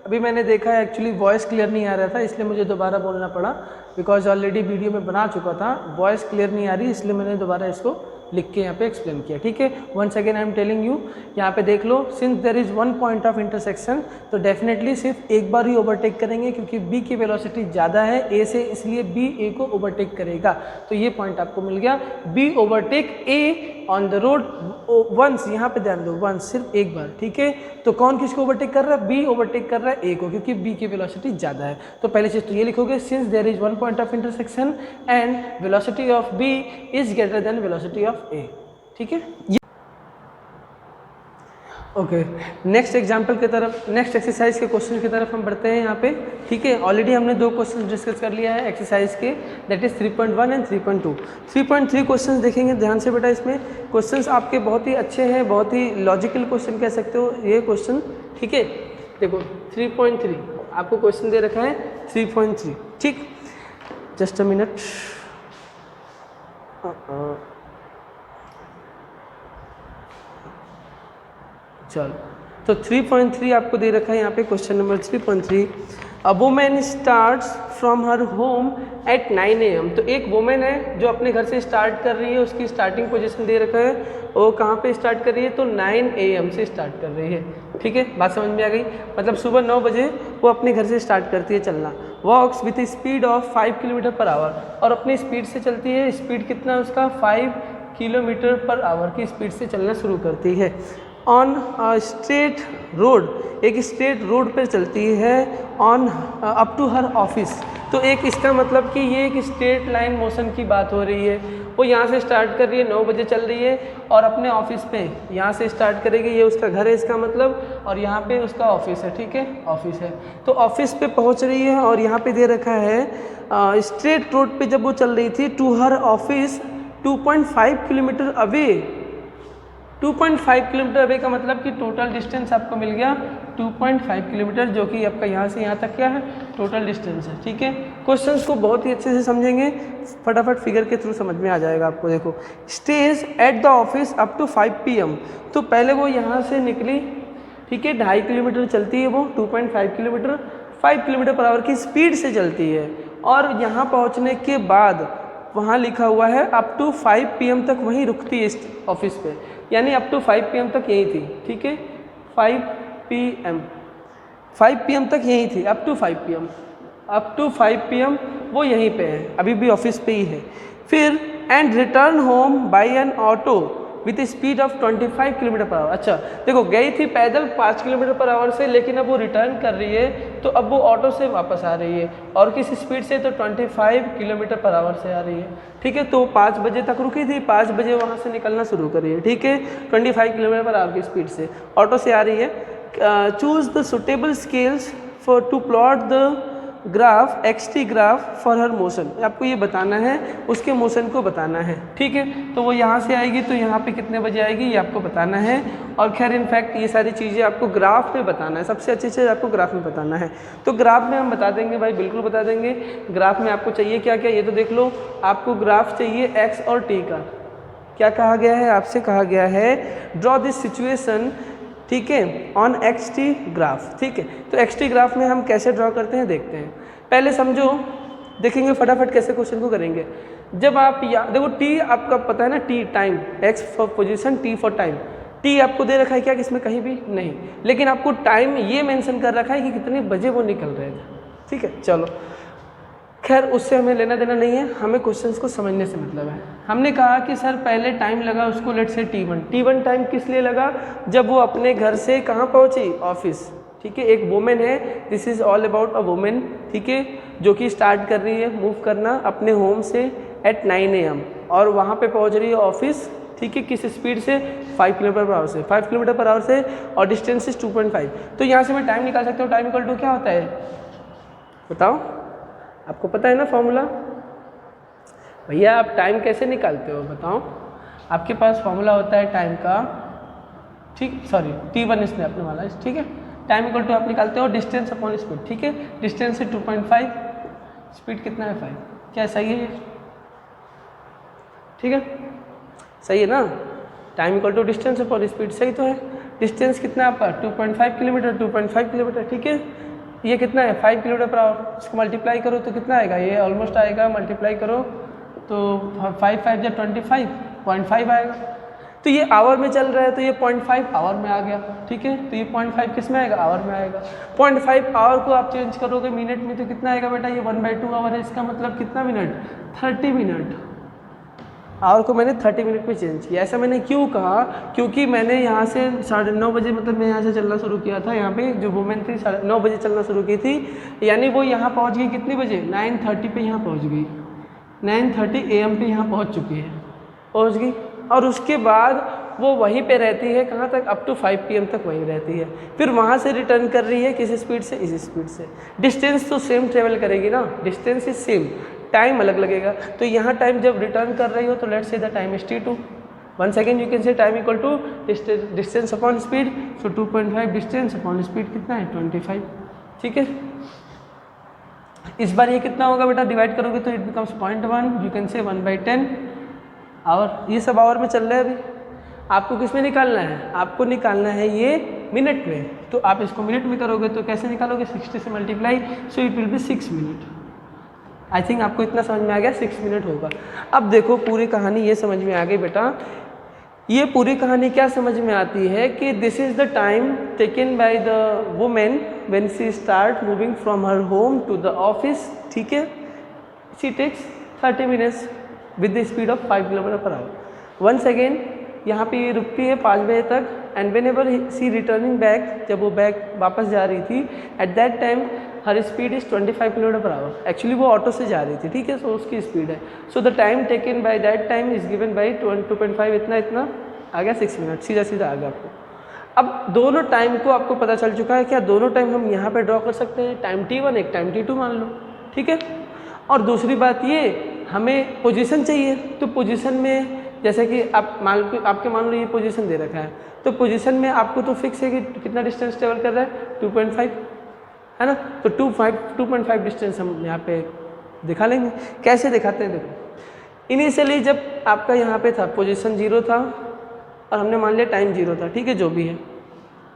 अभी मैंने देखा है एक्चुअली वॉइस क्लियर नहीं आ रहा था, इसलिए मुझे दोबारा बोलना पड़ा, बिकॉज ऑलरेडी वीडियो में बना चुका था, वॉइस क्लियर नहीं आ रही, इसलिए मैंने दोबारा इसको लिख के यहाँ पे एक्सप्लेन किया। ठीक है, once again I am telling you, यहाँ पे देख लो, since there is one point of intersection, तो डेफिनेटली सिर्फ एक बार ही ओवरटेक करेंगे, क्योंकि बी की वेलोसिटी ज़्यादा है ए से, इसलिए बी ए को ओवरटेक करेगा। तो ये पॉइंट आपको मिल गया, B overtake A on the road once, यहाँ पे ध्यान दो, वंस सिर्फ एक बार। ठीक है, तो कौन किसको ओवरटेक कर रहा है? बी ओवरटेक कर रहा है ए को, क्योंकि बी की वेलोसिटी ज़्यादा है। तो पहली चीज़ तो ये लिखोगे, since there is one point of intersection and velocity of B is greater than velocity of A. ठीक है, ओके, नेक्स्ट एग्जाम्पल की तरफ, नेक्स्ट एक्सरसाइज के क्वेश्चन की तरफ हम बढ़ते हैं यहाँ पे। ठीक है, ऑलरेडी हमने दो क्वेश्चन डिस्कस कर लिया है एक्सरसाइज के, दैट इज 3.1 एंड 3.2। 3.3 क्वेश्चन देखेंगे ध्यान से बेटा, इसमें क्वेश्चंस आपके बहुत ही अच्छे हैं, बहुत ही लॉजिकल क्वेश्चन कह सकते हो ये क्वेश्चन। ठीक है, देखो 3.3 आपको क्वेश्चन दे रखा है 3.3। ठीक, जस्ट अ मिनट, चलो, तो 3.3 आपको दे रखा है यहाँ पे question number 3.3। A women starts from her home at 9 AM। तो एक वुमेन है जो अपने घर से स्टार्ट कर रही है, उसकी स्टार्टिंग पोजीशन दे रखा है, वो कहाँ पे स्टार्ट कर रही है? तो 9 AM से स्टार्ट कर रही है। ठीक है, बात समझ में आ गई? मतलब सुबह 9 बजे वो अपने घर से स्टार्ट करती है चलना। Walks with speed of 5 kilometre per hour, और अपनी स्पीड से चलती है, स्पीड कितना है उसका? 5 किलोमीटर पर आवर की स्पीड से चलना शुरू करती है। ऑन स्ट्रेट रोड, एक स्ट्रेट रोड पर चलती है, on up to her office. तो एक इसका मतलब कि ये एक स्ट्रेट लाइन मोशन की बात हो रही है। वो यहाँ से स्टार्ट कर रही है, 9 बजे चल रही है, और अपने ऑफिस पे यहाँ से स्टार्ट करेगी, ये उसका घर है इसका मतलब, और यहाँ पे उसका ऑफिस है। ठीक है, ऑफिस है, तो ऑफिस पे पहुँच रही है, और यहाँ पे दे रखा है स्ट्रेट रोड पे जब वो चल रही थी, to her office 2.5 kilometre away. 2.5 kilometre away का मतलब कि टोटल डिस्टेंस आपको मिल गया 2.5 किलोमीटर, जो कि आपका यहाँ से यहाँ तक क्या है? टोटल डिस्टेंस है। ठीक है, क्वेश्चंस को बहुत ही अच्छे से समझेंगे, फटाफट फिगर के थ्रू समझ में आ जाएगा आपको। देखो, stage at the office up to 5 PM। तो पहले वो यहाँ से निकली, ठीक है, 2.5 किलोमीटर चलती है वो, 2.5 किलोमीटर 5 किलोमीटर पर आवर की स्पीड से चलती है, और यहाँ पहुँचने के बाद वहाँ लिखा हुआ है अप टू 5 PM तक वहीं रुकती है इस ऑफिस पे, यानी अप टू 5 PM तक यहीं थी। ठीक है, 5 PM तक यहीं थी, up to 5 PM, up to 5 PM वो यहीं पे है, अभी भी ऑफिस पे ही है। फिर and return home by an auto with speed of 25 kilometre per hour. अच्छा देखो, गई थी पैदल 5 किलोमीटर पर आवर से, लेकिन अब वो रिटर्न कर रही है, तो अब वो ऑटो से वापस आ रही है, और किस स्पीड से? तो 25 किलोमीटर पर आवर से आ रही है। ठीक है, तो 5 बजे तक रुकी थी, 5 बजे वहाँ से निकलना शुरू कर रही है। ठीक है, 25 किलोमीटर पर आवर की स्पीड से ऑटो से आ रही है। Choose the suitable scales for to plot the graph XT graph for her motion. आपको ये बताना है, उसके मोशन को बताना है। ठीक है, तो वो यहाँ से आएगी, तो यहाँ पे कितने बजे आएगी ये आपको बताना है। और खैर इनफैक्ट ये सारी चीज़ें आपको ग्राफ में बताना है, सबसे अच्छी चीज़ आपको ग्राफ में बताना है। तो ग्राफ में हम बता देंगे भाई, बिल्कुल बता देंगे। ग्राफ में आपको चाहिए क्या क्या, ये तो देख लो, आपको ग्राफ चाहिए X और T का। क्या कहा गया है? आपसे कहा गया है ड्रॉ दिस सिचुएशन, ठीक है, ऑन XT ग्राफ। ठीक है, तो XT ग्राफ में हम कैसे ड्रॉ करते हैं देखते हैं। पहले समझो, देखेंगे फटाफट कैसे क्वेश्चन को करेंगे। जब आप देखो, T आपका पता है ना, T time, X for position, T for time. T आपको दे रखा है क्या? किसमें? कहीं भी नहीं, लेकिन आपको टाइम ये मेंशन कर रखा है कि कितने बजे वो निकल रहे थे। ठीक है, चलो खैर उससे हमें लेना देना नहीं है, हमें क्वेश्चंस को समझने से मतलब है। हमने कहा कि सर पहले टाइम लगा उसको, लेट से T1 टाइम किस लिए लगा? जब वो अपने घर से कहाँ पहुँची? ऑफिस। ठीक है, एक वुमेन है, this is all about a women, ठीक है, जो कि स्टार्ट कर रही है मूव करना अपने होम से एट 9 AM, और वहाँ पे पहुँच रही है ऑफिस। ठीक है, किस स्पीड से? 5 किलोमीटर पर आवर से, 5 किलोमीटर पर आवर से, और डिस्टेंस इज 2.5। तो यहाँ से मैं टाइम निकाल सकता हूँ। टाइम इक्वल टू क्या होता है बताओ? आपको पता है ना फॉर्मूला? भैया आप टाइम कैसे निकालते हो बताओ? आपके पास फॉर्मूला होता है टाइम का, ठीक, सॉरी T1 इसने अपने वाला, ठीक है। टाइम इक्वल टू आप निकालते हो डिस्टेंस अपॉन स्पीड। ठीक है, डिस्टेंस है 2.5, स्पीड कितना है 5। क्या सही है? ठीक है, सही है ना? Time equal to distance upon speed, सही तो है। डिस्टेंस कितना है आपका? 2.5 किलोमीटर, 2.5 किलोमीटर। ठीक है, ये कितना है 5 किलोमीटर पर आवर, इसको मल्टीप्लाई करो तो कितना आएगा, ये ऑलमोस्ट आएगा, मल्टीप्लाई करो तो 5 5 या 25 0.5 आएगा। तो ये आवर में चल रहा है तो ये 0.5 आवर में आ गया, ठीक है। तो ये 0.5 किस में आएगा, आवर में आएगा। 0.5 आवर को आप चेंज करोगे मिनट में तो कितना आएगा बेटा, ये 1/2 आवर है, इसका मतलब कितना मिनट, 30 मिनट। आवर को मैंने 30 मिनट में चेंज किया। ऐसा मैंने क्यों कहा, क्योंकि मैंने यहाँ से 9:30 बजे, मतलब मैं यहाँ से चलना शुरू किया था, यहाँ पे जो वुमेन थी 9:30 बजे चलना शुरू की थी, यानी वो यहाँ पहुँच गई कितने बजे, 9:30 पे यहाँ पहुँच गई, 9:30 AM पे यहाँ पहुँच चुकी है, पहुँच गई। और उसके बाद वो वहीं पे रहती है, कहाँ तक, अप टू 5 PM तक वहीं रहती है। फिर वहाँ से रिटर्न कर रही है किस स्पीड से, इस स्पीड से। डिस्टेंस तो सेम ट्रेवल करेगी ना, डिस्टेंस इज सेम, टाइम अलग लगेगा। तो यहाँ टाइम जब रिटर्न कर रही हो तो let's say the time is t2। Once again you can say time equal to distance upon speed, so 2.5 distance upon speed कितना है 25, ठीक है। इस बार ये कितना होगा बेटा, डिवाइड करोगे तो इट बिकम्स 0.1, यू कैन से 1/10 आवर। ये सब आवर में चल रहा है। अभी आपको किस में निकालना है, आपको निकालना है ये मिनट में, तो आप इसको मिनट में करोगे तो कैसे निकालोगे, 60 से multiply, so it will be 6 minute. I think आपको इतना समझ में आ गया, 6 मिनट होगा। अब देखो पूरी कहानी ये समझ में आ गई बेटा। ये पूरी कहानी क्या समझ में आती है कि this is the time taken by the women when she start moving from her home to the office, ठीक है। She takes 30 minutes with the speed of 5 kilometre per hour. Once again यहाँ पे ये रुकती है 5 बजे तक, and whenever she returning back, जब वो बैक वापस जा रही थी, at that time her speed is 25 kilometre per hour. Actually वो ऑटो से जा रही थी, ठीक है, सो उसकी स्पीड है। So the time taken by that time is given by 2.5, इतना आ गया 6 मिनट, सीधा सीधा आ गया आपको। अब दोनों टाइम को आपको पता चल चुका है, क्या दोनों टाइम हम यहाँ पे ड्रॉ कर सकते हैं, टाइम t1 एक टाइम t2 मान लो, ठीक है। और दूसरी बात ये, हमें पोजीशन चाहिए, तो पोजीशन में जैसे कि आप मान लो ये पोजीशन दे रखा है, तो पोजीशन में आपको तो फिक्स है कि कितना डिस्टेंस ट्रेवल कर रहा है, 2.5 है ना। तो 2.5 डिस्टेंस हम यहाँ पे दिखा लेंगे। कैसे दिखाते हैं, देखो इनिशियली जब आपका यहाँ पे था पोजीशन 0 था और हमने मान लिया टाइम 0 था, ठीक है, जो भी है,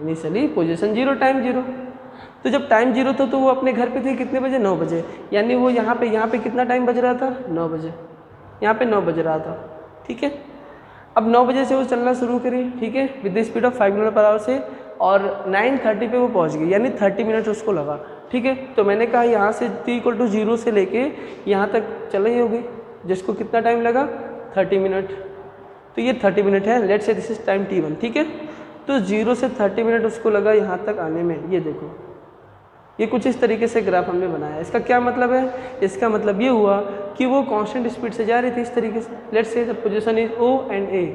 इनिशियली पोजीशन 0 टाइम 0। तो जब टाइम 0 था तो वो अपने घर पे थी कितने बजे, 9 बजे, यानी वो यहाँ पे कितना टाइम बज रहा था, 9 बजे, यहाँ पे 9 बज रहा था, ठीक है। अब 9 बजे से वो चलना शुरू करी, ठीक है, with the speed of 5 kilometre per our से, और 9:30 पे वो पहुंच गई, यानी 30 मिनट उसको लगा, ठीक है। तो मैंने कहा यहाँ से t = 0 से लेके यहाँ तक चल रही होगी, जिसको कितना टाइम लगा, 30 मिनट। तो ये 30 मिनट है, let's say this is time t1, ठीक है। तो 0 से 30 मिनट उसको लगा यहाँ तक आने में। ये देखो, ये कुछ इस तरीके से ग्राफ हमने बनाया। इसका क्या मतलब है, इसका मतलब ये हुआ कि वो कांस्टेंट स्पीड से जा रही थी इस तरीके से। Let's say the position is O and A,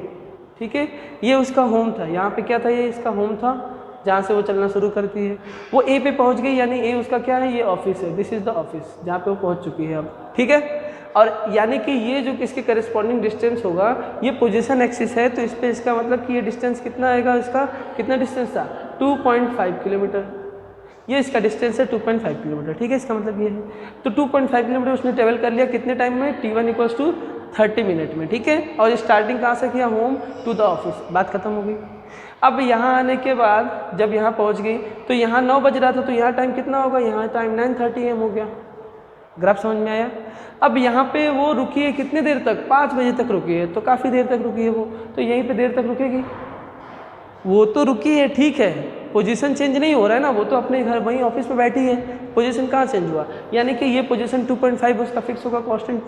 ठीक है। ये उसका होम था, यहाँ पे क्या था, ये इसका होम था जहाँ से वो चलना शुरू करती है। वो A पे पहुँच गई, यानी A उसका क्या है, ये ऑफिस है, दिस इज़ द ऑफिस जहाँ पे वो पहुँच चुकी है अब, ठीक है। और यानी कि ये जो इसके करस्पॉन्डिंग डिस्टेंस होगा, ये पोजीशन एक्सिस है, तो इस पर इसका मतलब कि ये डिस्टेंस कितना आएगा, इसका कितना डिस्टेंस था, 2.5 किलोमीटर। ये इसका डिस्टेंस है 2.5 किलोमीटर, ठीक है, इसका मतलब ये है। तो 2.5 किलोमीटर उसने ट्रेवल कर लिया कितने टाइम में, t1 = 30 मिनट में, ठीक है। और स्टार्टिंग कहाँ से किया, होम टू द ऑफिस, बात खत्म हो गई। अब यहाँ आने के बाद जब यहाँ पहुँच गई तो यहाँ 9 बज रहा था, तो यहाँ टाइम कितना होगा, यहाँ टाइम 9:30 AM हो गया। ग्राफ समझ में आया। अब यहाँ पे वो रुकी है कितने देर तक, 5 बजे तक रुकी है, तो काफ़ी देर तक रुकी है वो, तो यहीं पे देर तक रुकेगी। वो तो रुकी है, ठीक है, पोजीशन चेंज नहीं हो रहा है ना, वो तो अपने घर वहीं ऑफिस में बैठी है, पोजीशन कहाँ चेंज हुआ, यानी कि ये पोजीशन 2.5 उसका फिक्स होगा कांस्टेंट।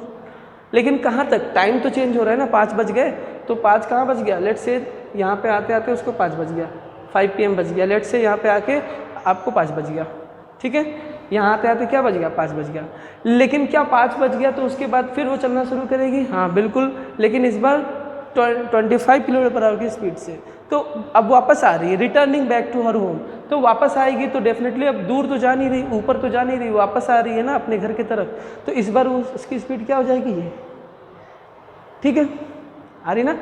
लेकिन कहाँ तक, टाइम तो चेंज हो रहा है ना, 5 बज गए, तो 5 कहाँ बज गया, लेट्स से यहाँ पे आते आते उसको 5 बज गया, 5 PM बज गया, लेट्स से यहाँ पे आके आपको 5 बज गया, ठीक है। यहाँ आते आते क्या बज गया, 5 बज गया। लेकिन क्या 5 बज गया तो उसके बाद फिर वो चलना शुरू करेगी, हाँ बिल्कुल, लेकिन इस बार 25 किलोमीटर पर आवर की स्पीड से। तो अब वापस आ रही है, returning back to her home. तो वापस आएगी तो डेफिनेटली अब दूर तो जा नहीं रही, ऊपर तो जा नहीं रही, वापस आ रही है ना अपने घर की तरफ, तो इस बार उसकी स्पीड क्या हो जाएगी, ये, ठीक है, आ रही ना।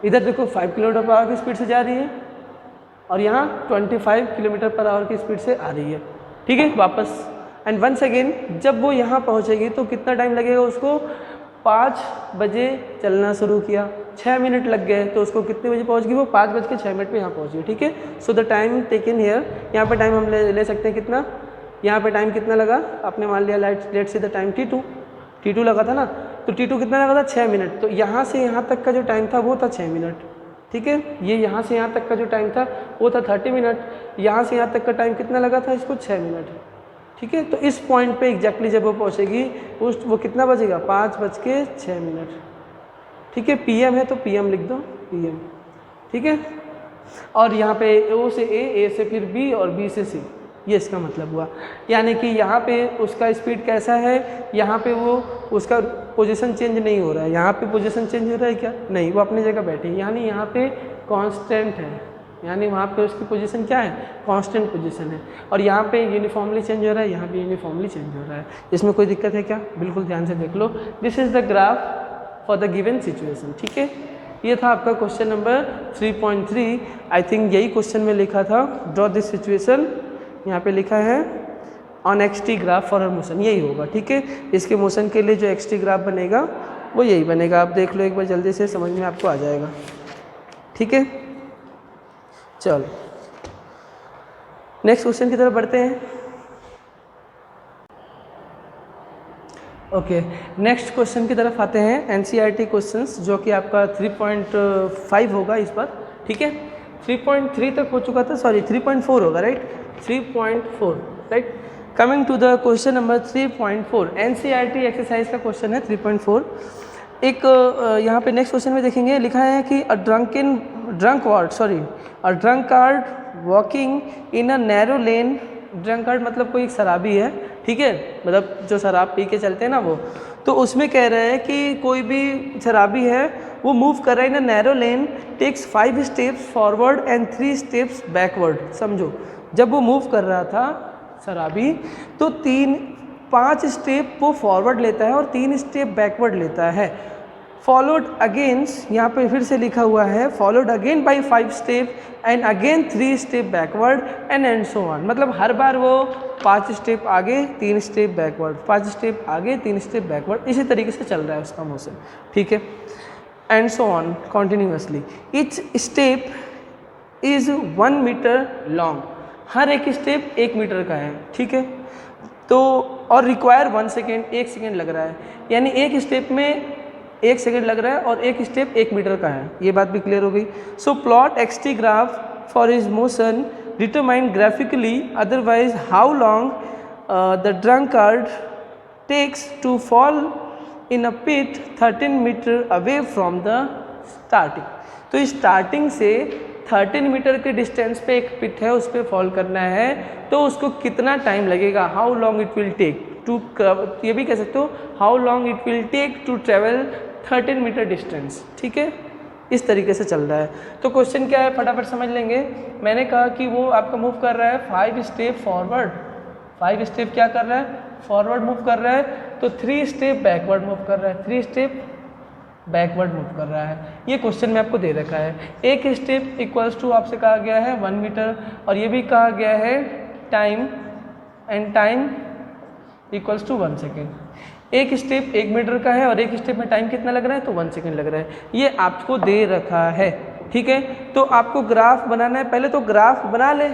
इधर देखो 5 किलोमीटर पर आवर की स्पीड से जा रही है, और यहाँ 25 किलोमीटर पर आवर की स्पीड से आ रही है, ठीक है, वापस। एंड वंस अगेन जब वो यहाँ पहुँचेगी तो कितना टाइम लगेगा उसको, 5 बजे चलना शुरू किया, 6 मिनट लग गए, तो उसको कितने बजे पहुँच गई वो, 5:06 पे यहाँ पहुँच गई, ठीक है। So the time taken here, यहाँ पे टाइम हम ले सकते हैं कितना, यहाँ पे टाइम कितना लगा, आपने मान लिया लेट से द टाइम T2 लगा था ना, तो T2 कितना लगा था 6 मिनट। तो यहाँ से यहाँ तक का जो टाइम था वो था 6 मिनट, ठीक है। ये यहाँ से यहाँ तक का जो टाइम था वो था 30 मिनट, यहाँ से यहाँ तक का टाइम कितना लगा था इसको 6 मिनट, ठीक है। तो इस पॉइंट पे एग्जैक्टली जब वो पहुँचेगी वो कितना बजेगा 5:06, ठीक है। PM है तो PM लिख दो PM, ठीक है। और यहाँ पे O से A से फिर B और B से C, ये इसका मतलब हुआ। यानी कि यहाँ पे उसका स्पीड कैसा है, यहाँ पे वो उसका पोजीशन चेंज नहीं हो रहा है, यहाँ पे पोजीशन चेंज हो रहा है क्या, नहीं, वो अपनी जगह बैठे, यानी यहाँ पे कांस्टेंट है, यानी वहाँ पे उसकी पोजीशन क्या है, कांस्टेंट पोजीशन है। और यहाँ पे यूनिफॉर्मली चेंज हो रहा है, यहाँ पे यूनिफॉर्मली चेंज हो रहा है। इसमें कोई दिक्कत है क्या, बिल्कुल ध्यान से देख लो। This is the graph for the given situation, ठीक है। ये था आपका क्वेश्चन नंबर 3.3। आई थिंक यही क्वेश्चन में लिखा था, ड्रॉ दिस सिचुएशन, यहाँ पे लिखा है on XT graph for motion, यही होगा, ठीक है। इसके मोशन के लिए जो XT ग्राफ बनेगा वो यही बनेगा। आप देख लो एक बार जल्दी से, समझ में आपको आ जाएगा, ठीक है। चलो नेक्स्ट क्वेश्चन की तरफ बढ़ते हैं। ओके, नेक्स्ट क्वेश्चन की तरफ आते हैं। NCERT क्वेश्चंस जो कि आपका 3.5 होगा इस बार, ठीक है। 3.3 तक हो चुका था, सॉरी 3.4 होगा, right, 3.4, right. Coming to the question number 3.4, NCERT exercise का क्वेश्चन है 3.4। एक यहाँ पे नेक्स्ट क्वेश्चन में देखेंगे, लिखा है कि a drunkard walking in a narrow lane. Drunkard मतलब कोई एक शराबी है, ठीक है, मतलब जो शराब पी के चलते हैं ना वो। तो उसमें कह रहे हैं कि कोई भी शराबी है वो मूव कर रहा है in a narrow lane, takes 5 steps forward and 3 steps backward. समझो, जब वो मूव कर रहा था शराबी तो 5 स्टेप वो फॉरवर्ड लेता है और 3 स्टेप बैकवर्ड लेता है। फॉलोड अगेंस्ट, यहाँ पे फिर से लिखा हुआ है followed again by 5 step and again 3 step backward and so on. मतलब हर बार वो 5 स्टेप आगे 3 स्टेप बैकवर्ड, 5 स्टेप आगे 3 स्टेप बैकवर्ड, इसी तरीके से चल रहा है उसका मोशन, ठीक है। And so on continuously. Each step is 1 metre long, हर एक स्टेप 1 मीटर का है, ठीक है। तो और रिक्वायर 1 सेकेंड, 1 सेकेंड लग रहा है, यानी एक स्टेप में 1 सेकेंड लग रहा है और एक स्टेप 1 मीटर का है, ये बात भी क्लियर हो गई। So plot XT graph for his motion, determine graphically otherwise how long the drunkard takes to fall in a pit 13 metres away from the starting. तो स्टार्टिंग से 13 मीटर के डिस्टेंस पे एक पिट है, उस पर फॉल करना है, तो उसको कितना टाइम लगेगा, how long it will take to, ये भी कह सकते हो how long it will take to travel 13 metre distance, ठीक है। इस तरीके से चल रहा है। तो क्वेश्चन क्या है फटाफट समझ लेंगे। मैंने कहा कि वो आपका मूव कर रहा है 5 स्टेप फॉरवर्ड, 5 स्टेप क्या कर रहा है, फॉरवर्ड मूव कर रहा है, तो 3 स्टेप बैकवर्ड मूव कर रहा है, 3 स्टेप बैकवर्ड मूव कर रहा है। ये क्वेश्चन में आपको दे रखा है। एक स्टेप इक्वल्स टू आपसे कहा गया है 1 मीटर, और ये भी कहा गया है time, and time equals to 1 second. एक स्टेप 1 मीटर का है और एक स्टेप में टाइम कितना लग रहा है, तो 1 सेकेंड लग रहा है। ये आपको दे रखा है, ठीक है। तो आपको ग्राफ बनाना है, पहले तो ग्राफ बना ले,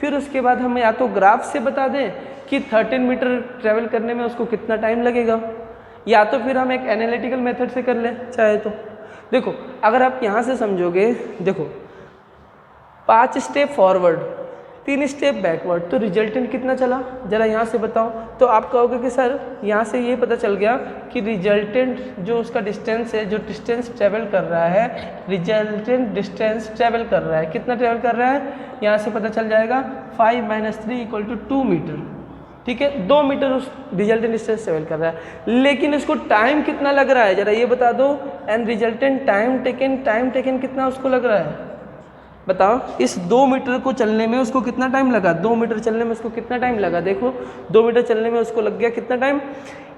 फिर उसके बाद हम या तो ग्राफ से बता दें कि 13 मीटर ट्रेवल करने में उसको कितना टाइम लगेगा, या तो फिर हम एक एनालिटिकल मेथड से कर लें चाहे तो। देखो अगर आप यहाँ से समझोगे, देखो 5 स्टेप फॉरवर्ड 3 स्टेप बैकवर्ड, तो रिजल्टेंट कितना चला, ज़रा यहाँ से बताओ। तो आप कहोगे कि सर यहाँ से ये पता चल गया कि रिजल्टेंट जो उसका डिस्टेंस है, जो डिस्टेंस ट्रेवल कर रहा है, रिजल्टेंट डिस्टेंस ट्रेवल कर रहा है, कितना ट्रेवल कर रहा है, यहाँ से पता चल जाएगा 5 - 3 = 2 मीटर, ठीक है। 2 मीटर उस रिजल्टेंट डिस्टेंस ट्रेवल कर रहा है, लेकिन उसको टाइम कितना लग रहा है ज़रा ये बता दो। एंड रिजल्टेंट टाइम टेकन कितना उसको लग रहा है, बताओ। इस 2 मीटर को चलने में उसको कितना टाइम लगा, 2 मीटर चलने में उसको कितना टाइम लगा, देखो 2 मीटर चलने में उसको लग गया कितना टाइम,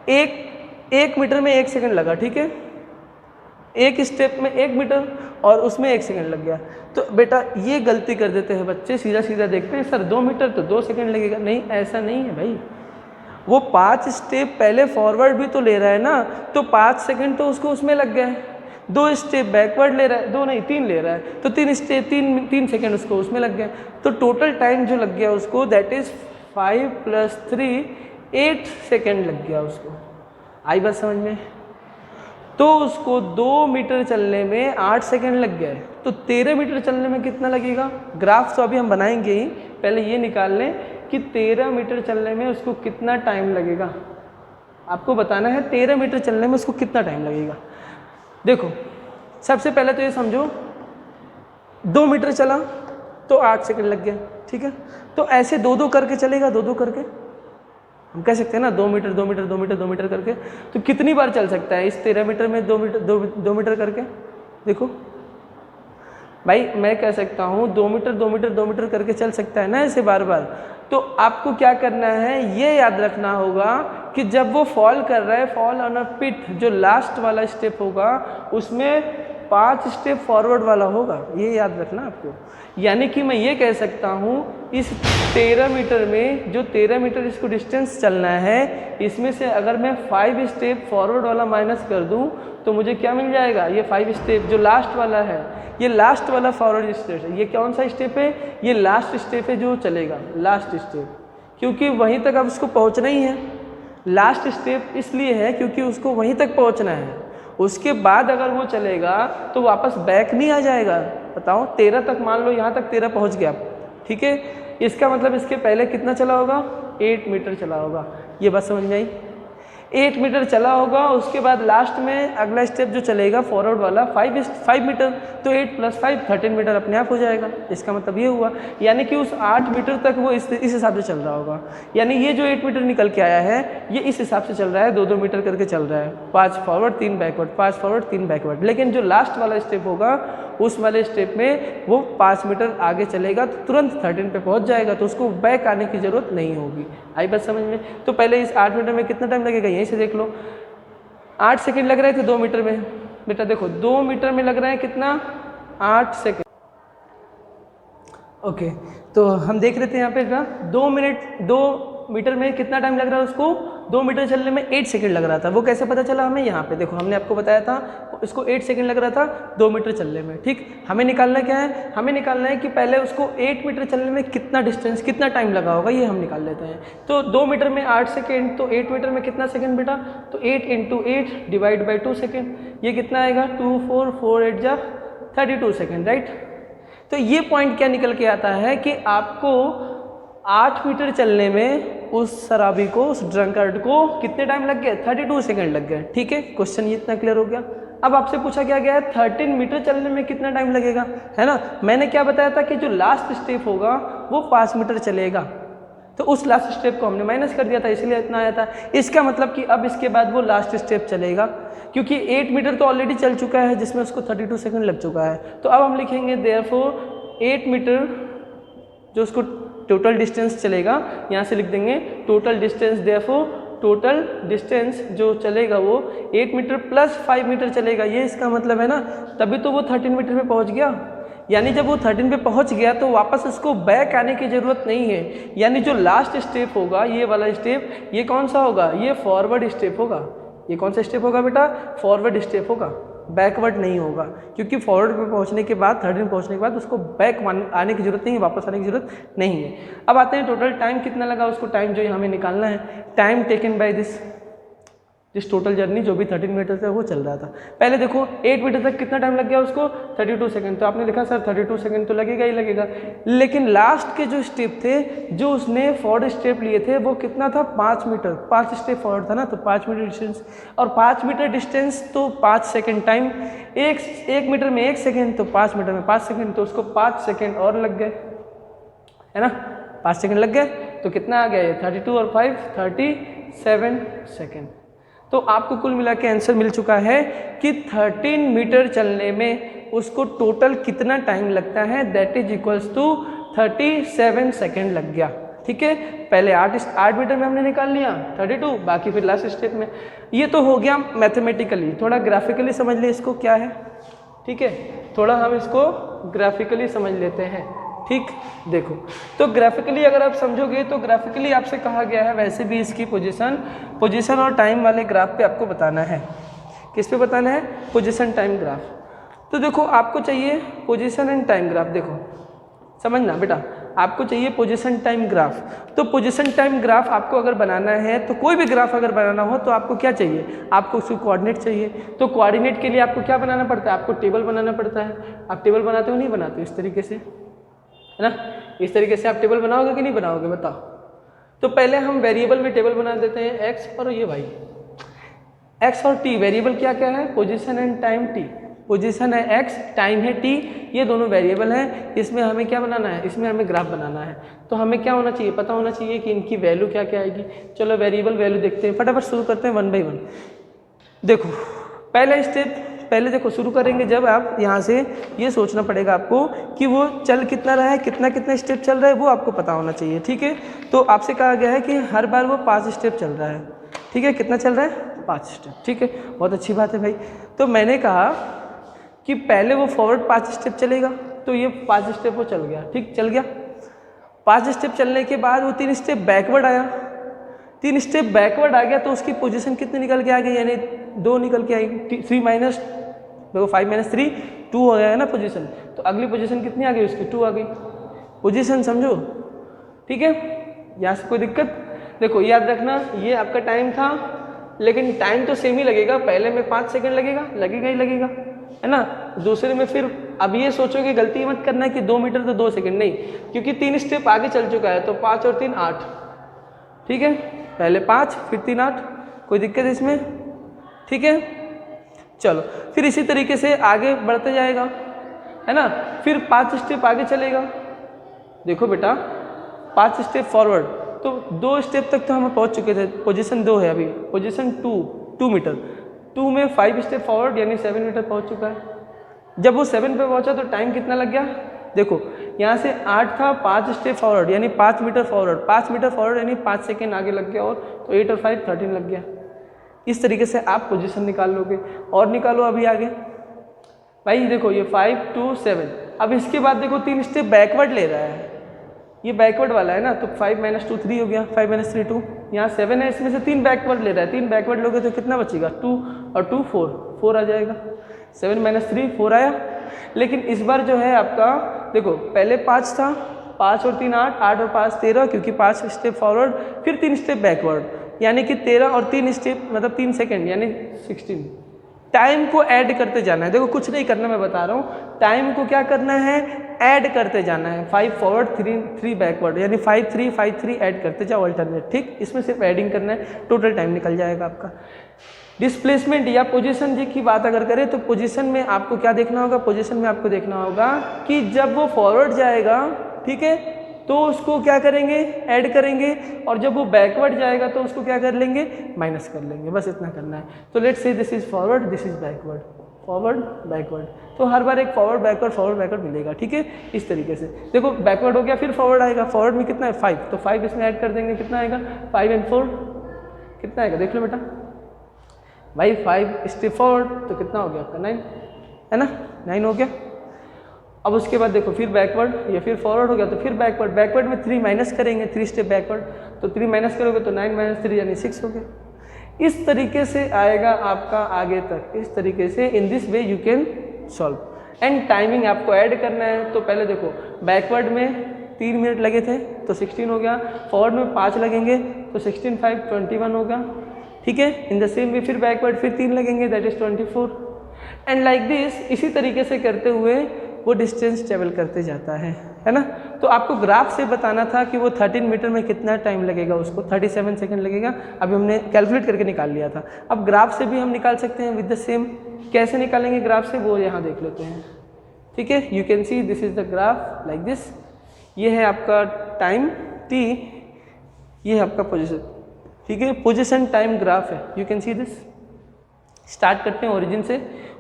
एक मीटर में 1 सेकेंड लगा, ठीक है। एक स्टेप में 1 मीटर और उसमें 1 सेकेंड लग गया। तो बेटा ये गलती कर देते हैं बच्चे, सीधा सीधा देखते हैं सर 2 मीटर तो 2 सेकेंड लगेगा, नहीं ऐसा नहीं है भाई। वो 5 स्टेप पहले फॉरवर्ड भी तो ले रहा है ना, तो 5 सेकेंड तो उसको उसमें लग गए। 2 स्टेप बैकवर्ड ले रहा है, 2 नहीं 3 ले रहा है, तो 3 स्टेप 3 सेकेंड उसको उसमें लग गया। तो टोटल टाइम जो लग गया उसको दैट इज़ 5 + 3 8 सेकेंड लग गया उसको। आई बात समझ में? तो उसको 2 मीटर चलने में 8 सेकेंड लग गए, तो 13 मीटर चलने में कितना लगेगा? ग्राफ तो अभी हम बनाएंगे ही, पहले ये निकाल लें कि 13 मीटर चलने में उसको कितना टाइम लगेगा। आपको बताना है 13 मीटर चलने में उसको कितना टाइम लगेगा। देखो सबसे पहले तो ये समझो 2 मीटर चला तो 8 सेकेंड लग गया, ठीक है। तो ऐसे 2-2 करके चलेगा, 2-2 करके हम कह सकते हैं ना 2 मीटर 2 मीटर 2 मीटर 2 मीटर करके। तो कितनी बार चल सकता है इस 13 मीटर में 2 मीटर करके? देखो भाई मैं कह सकता हूँ 2 मीटर 2 मीटर 2 मीटर करके चल सकता है ना ऐसे बार बार। तो आपको क्या करना है, ये याद रखना होगा कि जब वो फॉल कर रहा है, फॉल ऑन अ पिट, जो लास्ट वाला स्टेप होगा उसमें 5 स्टेप फॉरवर्ड वाला होगा, ये याद रखना आपको। यानी कि मैं ये कह सकता हूँ इस 13 मीटर में, जो 13 मीटर इसको डिस्टेंस चलना है, इसमें से अगर मैं 5 स्टेप फॉरवर्ड वाला माइनस कर दूँ तो मुझे क्या मिल जाएगा? ये 5 स्टेप जो लास्ट वाला है, ये लास्ट वाला फॉरवर्ड स्टेप है। ये कौन सा स्टेप है? ये लास्ट स्टेप है जो चलेगा, लास्ट स्टेप, क्योंकि वहीं तक अब उसको पहुँचना ही है। लास्ट स्टेप इसलिए है क्योंकि उसको वहीं तक पहुँचना है, उसके बाद अगर वो चलेगा तो वापस बैक नहीं आ जाएगा। बताओ 13 तक, मान लो यहाँ तक 13 पहुँच गया, ठीक है। इसका मतलब इसके पहले कितना चला होगा? 8 मीटर चला होगा। ये बात समझ में आई? 8 मीटर चला होगा, उसके बाद लास्ट में अगला स्टेप जो चलेगा फॉरवर्ड वाला 5 मीटर, तो 8 + 5 13 मीटर अपने आप हो जाएगा। इसका मतलब ये हुआ, यानी कि उस 8 मीटर तक वो इस हिसाब से चल रहा होगा। यानी ये जो 8 मीटर निकल के आया है ये इस हिसाब से चल रहा है, 2-2 मीटर करके चल रहा है, 5 फॉरवर्ड 3 बैकवर्ड, 5 फॉरवर्ड 3 बैकवर्ड। लेकिन जो लास्ट वाला स्टेप होगा उस वाले स्टेप में वो 5 मीटर आगे चलेगा तो तुरंत 13 पे पहुंच जाएगा, तो उसको बैक आने की ज़रूरत नहीं होगी। आई बात समझ में? तो पहले इस 8 मीटर में कितना टाइम लगेगा यहीं से देख लो। 8 सेकेंड लग रहे थे 2 मीटर में, बेटा देखो 2 मीटर में लग रहा है कितना? 8 सेकेंड। ओके, तो हम देख रहे थे यहाँ पे 2 मीटर में कितना टाइम लग रहा है उसको? 2 मीटर चलने में 8 सेकंड लग रहा था। वो कैसे पता चला हमें? यहाँ पे देखो हमने आपको बताया था इसको 8 सेकंड लग रहा था 2 मीटर चलने में, ठीक। हमें निकालना क्या है? हमें निकालना है कि पहले उसको 8 मीटर चलने में कितना डिस्टेंस, कितना टाइम लगा होगा, ये हम निकाल लेते हैं। तो 2 मीटर में 8 सेकेंड, तो 8 मीटर में कितना सेकेंड बेटा? तो 8 × 8 डिवाइड बाई 2 सेकेंड, ये कितना आएगा? 2 4 4 8 जा 32 सेकेंड, राइट। तो ये पॉइंट क्या निकल के आता है कि आपको 8 मीटर चलने में उस शराबी को, उस ड्रंकर्ड को कितने टाइम लग गए? 32 सेकंड लग गए, ठीक है। क्वेश्चन ये इतना क्लियर हो गया। अब आपसे पूछा क्या गया है 13 मीटर चलने में कितना टाइम लगेगा, है ना। मैंने क्या बताया था कि जो लास्ट स्टेप होगा वो 5 मीटर चलेगा, तो उस लास्ट स्टेप को हमने माइनस कर दिया था, इसलिए इतना आया था। इसका मतलब कि अब इसके बाद वो लास्ट स्टेप चलेगा, क्योंकि 8 मीटर तो ऑलरेडी चल चुका है जिसमें उसको 32 सेकंड लग चुका है। तो अब हम लिखेंगे देयरफॉर 8 मीटर जो उसको टोटल डिस्टेंस चलेगा, यहाँ से लिख देंगे total distance, therefore total distance जो चलेगा वो 8 मीटर + 5 मीटर चलेगा। ये इसका मतलब है ना, तभी तो वो 13 मीटर पे पहुँच गया। यानी जब वो 13 पे पहुंच गया तो वापस उसको बैक आने की ज़रूरत नहीं है। यानी जो लास्ट स्टेप होगा, ये वाला स्टेप, ये कौन सा होगा? ये फॉरवर्ड स्टेप होगा। ये कौन सा स्टेप होगा बेटा? फॉरवर्ड स्टेप होगा, बैकवर्ड नहीं होगा, क्योंकि फॉरवर्ड पे पहुंचने के बाद, 13 पहुंचने के बाद उसको बैक आने की ज़रूरत नहीं है, वापस आने की ज़रूरत नहीं है। अब आते हैं टोटल टाइम कितना लगा उसको, टाइम जो हमें निकालना है, time taken by this total journey जो भी 13 मीटर से वो चल रहा था। पहले देखो 8 मीटर तक कितना टाइम लग गया उसको? 32 सेकंड। तो आपने लिखा सर 32 सेकंड तो लगेगा ही लगेगा, लेकिन लास्ट के जो स्टेप थे, जो उसने फॉरवर्ड स्टेप लिए थे, वो कितना था? 5 मीटर, 5 स्टेप फॉरवर्ड था ना, तो 5 मीटर डिस्टेंस, और 5 मीटर डिस्टेंस तो 5 सेकेंड टाइम, 1 मीटर में 1 सेकेंड, तो 5 मीटर में 5 सेकेंड, तो उसको 5 सेकेंड और लग गए, है ना। 5 सेकेंड लग गए तो कितना आ गया? ये 32 और 5 37 सेकेंड। तो आपको कुल मिला के आंसर मिल चुका है कि 13 मीटर चलने में उसको टोटल कितना टाइम लगता है, that is equals to 37 second लग गया, ठीक है। पहले 8 मीटर में हमने निकाल लिया 32, बाकी फिर लास्ट स्टेप में। ये तो हो गया मैथमेटिकली। थोड़ा ग्राफिकली समझ लिए इसको क्या है, ठीक है। थोड़ा हम इसको ग्राफिकली समझ लेते हैं, ठीक। देखो तो ग्राफिकली अगर आप समझोगे तो ग्राफिकली आपसे कहा गया है वैसे भी इसकी पोजीशन और टाइम वाले ग्राफ पे आपको बताना है। किस पे बताना है? Position time graph. तो देखो आपको चाहिए पोजीशन एंड टाइम ग्राफ। देखो समझना बेटा, आपको चाहिए पोजीशन टाइम ग्राफ। तो पोजीशन टाइम ग्राफ आपको अगर बनाना है, तो कोई भी ग्राफ अगर बनाना हो तो आपको क्या चाहिए, आपको उसको कोऑर्डिनेट चाहिए। तो कोऑर्डिनेट के लिए आपको क्या बनाना पड़ता है, आपको टेबल बनाना पड़ता है। आप टेबल बनाते हो नहीं बनाते हो, इस तरीके से, है ना, इस तरीके से आप टेबल बनाओगे कि नहीं बनाओगे, बताओ। तो पहले हम वेरिएबल में टेबल बना देते हैं, एक्स और ये वाई, एक्स और टी। वेरिएबल क्या क्या है, position and time T. Position है एक्स, टाइम है टी, ये दोनों वेरिएबल हैं। इसमें हमें क्या बनाना है, इसमें हमें ग्राफ बनाना है। तो हमें क्या होना चाहिए, पता होना चाहिए कि इनकी वैल्यू क्या क्या आएगी। चलो वेरिएबल वैल्यू देखते हैं, फटाफट शुरू करते हैं 1 बाई 1। देखो पहला स्टेप, पहले देखो शुरू करेंगे जब आप यहाँ से, ये सोचना पड़ेगा आपको कि वो चल कितना रहा है, कितना कितना स्टेप चल रहा है, वो आपको पता होना चाहिए, ठीक है। तो आपसे कहा गया है कि हर बार वो 5 स्टेप चल रहा है, ठीक है। कितना चल रहा है, 5 स्टेप, ठीक है, बहुत अच्छी बात है भाई। तो मैंने कहा कि पहले वो फॉरवर्ड 5 स्टेप चलेगा, तो ये 5 स्टेप वो चल गया, ठीक, चल गया। 5 स्टेप चलने के बाद वो 3 स्टेप बैकवर्ड आया, 3 स्टेप बैकवर्ड आ गया, तो उसकी पोजीशन कितनी निकल के आ गई, यानी 2 निकल के आएगी। 3 माइनस, देखो 5 माइनस 3 2 हो गया है ना पोजीशन। तो अगली पोजीशन कितनी आ गई उसकी, 2 आ गई पोजीशन, समझो, ठीक है। यहाँ से कोई दिक्कत, देखो याद रखना ये आपका टाइम था, लेकिन टाइम तो सेम ही लगेगा। पहले में 5 सेकंड लगेगा, लगेगा ही लगेगा, है ना। दूसरे में फिर अब ये सोचोगे, गलती मत करना कि 2 मीटर तो 2 सेकंड, नहीं, क्योंकि 3 स्टेप आगे चल चुका है। तो 5 और 3 8, ठीक है, पहले 5 फिर 3 8, कोई दिक्कत इसमें, ठीक है। चलो फिर इसी तरीके से आगे बढ़ते जाएगा, है ना। फिर 5 स्टेप आगे चलेगा, देखो बेटा 5 स्टेप फॉरवर्ड, तो 2 स्टेप तक तो हम पहुंच चुके थे, पोजीशन 2 है अभी, पोजीशन 2 मीटर, 2 में 5 स्टेप फॉरवर्ड यानी 7 मीटर पहुंच चुका है। जब वो 7 पे पहुंचा तो टाइम कितना लग गया, देखो यहाँ से 8 था, 5 स्टेप फॉरवर्ड यानी 5 मीटर फॉरवर्ड, 5 मीटर फॉरवर्ड यानी 5 सेकेंड आगे लग गया, और तो 8 और 5 13 लग गया। इस तरीके से आप पोजीशन निकाल लोगे। और निकालो अभी आगे भाई, देखो ये 5 2 7, अब इसके बाद देखो 3 स्टेप बैकवर्ड ले रहा है, ये बैकवर्ड वाला है ना, तो 5 माइनस 2 3 हो गया, 5 माइनस 3 2, यहाँ 7 है, इसमें से 3 बैकवर्ड ले रहा है, 3 बैकवर्ड लोगे तो कितना बचेगा, 2 और 2 4 आ जाएगा, 7 माइनस 3 4 आया। लेकिन इस बार जो है आपका, देखो पहले 5 था, 5 और 3 8, 8 और 5 13, क्योंकि 5 स्टेप फॉरवर्ड फिर 3 स्टेप बैकवर्ड, यानी कि 13 और 3 स्टेप मतलब 3 सेकेंड यानी 16। टाइम को ऐड करते जाना है, देखो कुछ नहीं करना, मैं बता रहा हूँ, टाइम को क्या करना है, ऐड करते जाना है। 5 फॉरवर्ड 3 बैकवर्ड, यानी 5 3 ऐड करते जाओ अल्टरनेट, ठीक, इसमें सिर्फ ऐडिंग करना है, टोटल टाइम निकल जाएगा आपका। डिस्प्लेसमेंट या पोजीशन जी की बात अगर करें तो पोजीशन में आपको क्या देखना होगा, पोजीशन में आपको देखना होगा कि जब वो फॉरवर्ड जाएगा, ठीक है, तो उसको क्या करेंगे, ऐड करेंगे, और जब वो बैकवर्ड जाएगा तो उसको क्या कर लेंगे, माइनस कर लेंगे, बस इतना करना है। तो लेट्स से this is forward, this is backward, forward backward, तो हर बार एक फॉरवर्ड बैकवर्ड मिलेगा, ठीक है। इस तरीके से देखो बैकवर्ड हो गया, फिर फॉरवर्ड आएगा, फॉरवर्ड में कितना है 5, तो 5 इसमें ऐड कर देंगे, कितना आएगा 5 एंड 4 कितना आएगा, देख लो बेटा भाई, 5 स्टेप फॉरवर्ड तो कितना हो गया आपका 9, है ना, 9 हो गया। अब उसके बाद देखो फिर बैकवर्ड या फिर फॉरवर्ड हो गया, तो फिर बैकवर्ड में 3 माइनस करेंगे, 3 स्टेप बैकवर्ड, तो 3 माइनस करोगे तो 9 माइनस 3 यानी 6 हो गया। इस तरीके से आएगा आपका आगे तक, इस तरीके से, in this way you can solve. And timing आपको ऐड करना है, तो पहले देखो बैकवर्ड में 3 मिनट लगे थे तो 16 हो गया, फॉरवर्ड में 5 लगेंगे तो 16 5 21 होगा, ठीक है। इन द सेम वे फिर बैकवर्ड फिर 3 लगेंगे, that is 24, and like this, इसी तरीके से करते हुए वो डिस्टेंस ट्रेवल करते जाता है ना। तो आपको ग्राफ से बताना था कि वो 13 मीटर में कितना टाइम लगेगा, उसको 37 सेकंड लगेगा, अभी हमने कैलकुलेट करके निकाल लिया था। अब ग्राफ से भी हम निकाल सकते हैं विद द सेम, कैसे निकालेंगे ग्राफ से वो यहाँ देख लेते हैं, ठीक है। You can see this is the graph like this, ये है आपका टाइम टी, ये है आपका पोजिशन, ठीक है, पोजिशन टाइम ग्राफ है, you can see this. Start करते हैं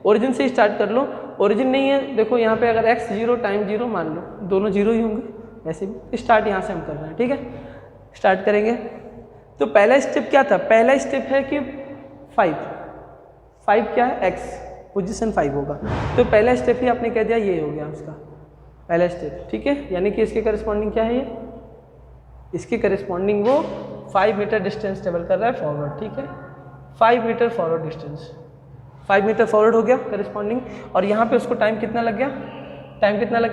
ओरिजिन से स्टार्ट कर लो, ओरिजिन नहीं है देखो यहाँ पे, अगर x 0 टाइम 0 मान लो, दोनों 0 ही होंगे, वैसे भी स्टार्ट यहाँ से हम कर रहे हैं, ठीक है। स्टार्ट करेंगे तो पहला स्टेप क्या था, पहला स्टेप है कि 5 क्या है, x पोजीशन 5 होगा, तो पहला स्टेप ही आपने कह दिया, ये हो गया उसका पहला स्टेप, ठीक है। यानी कि इसके करस्पॉन्डिंग क्या है, ये इसके करस्पॉन्डिंग वो 5 मीटर डिस्टेंस ट्रेवल कर रहा है फॉरवर्ड, ठीक है, 5 metre forward distance, 5 metre forward हो गया करस्पॉन्डिंग, और यहाँ पे उसको टाइम कितना लग गया,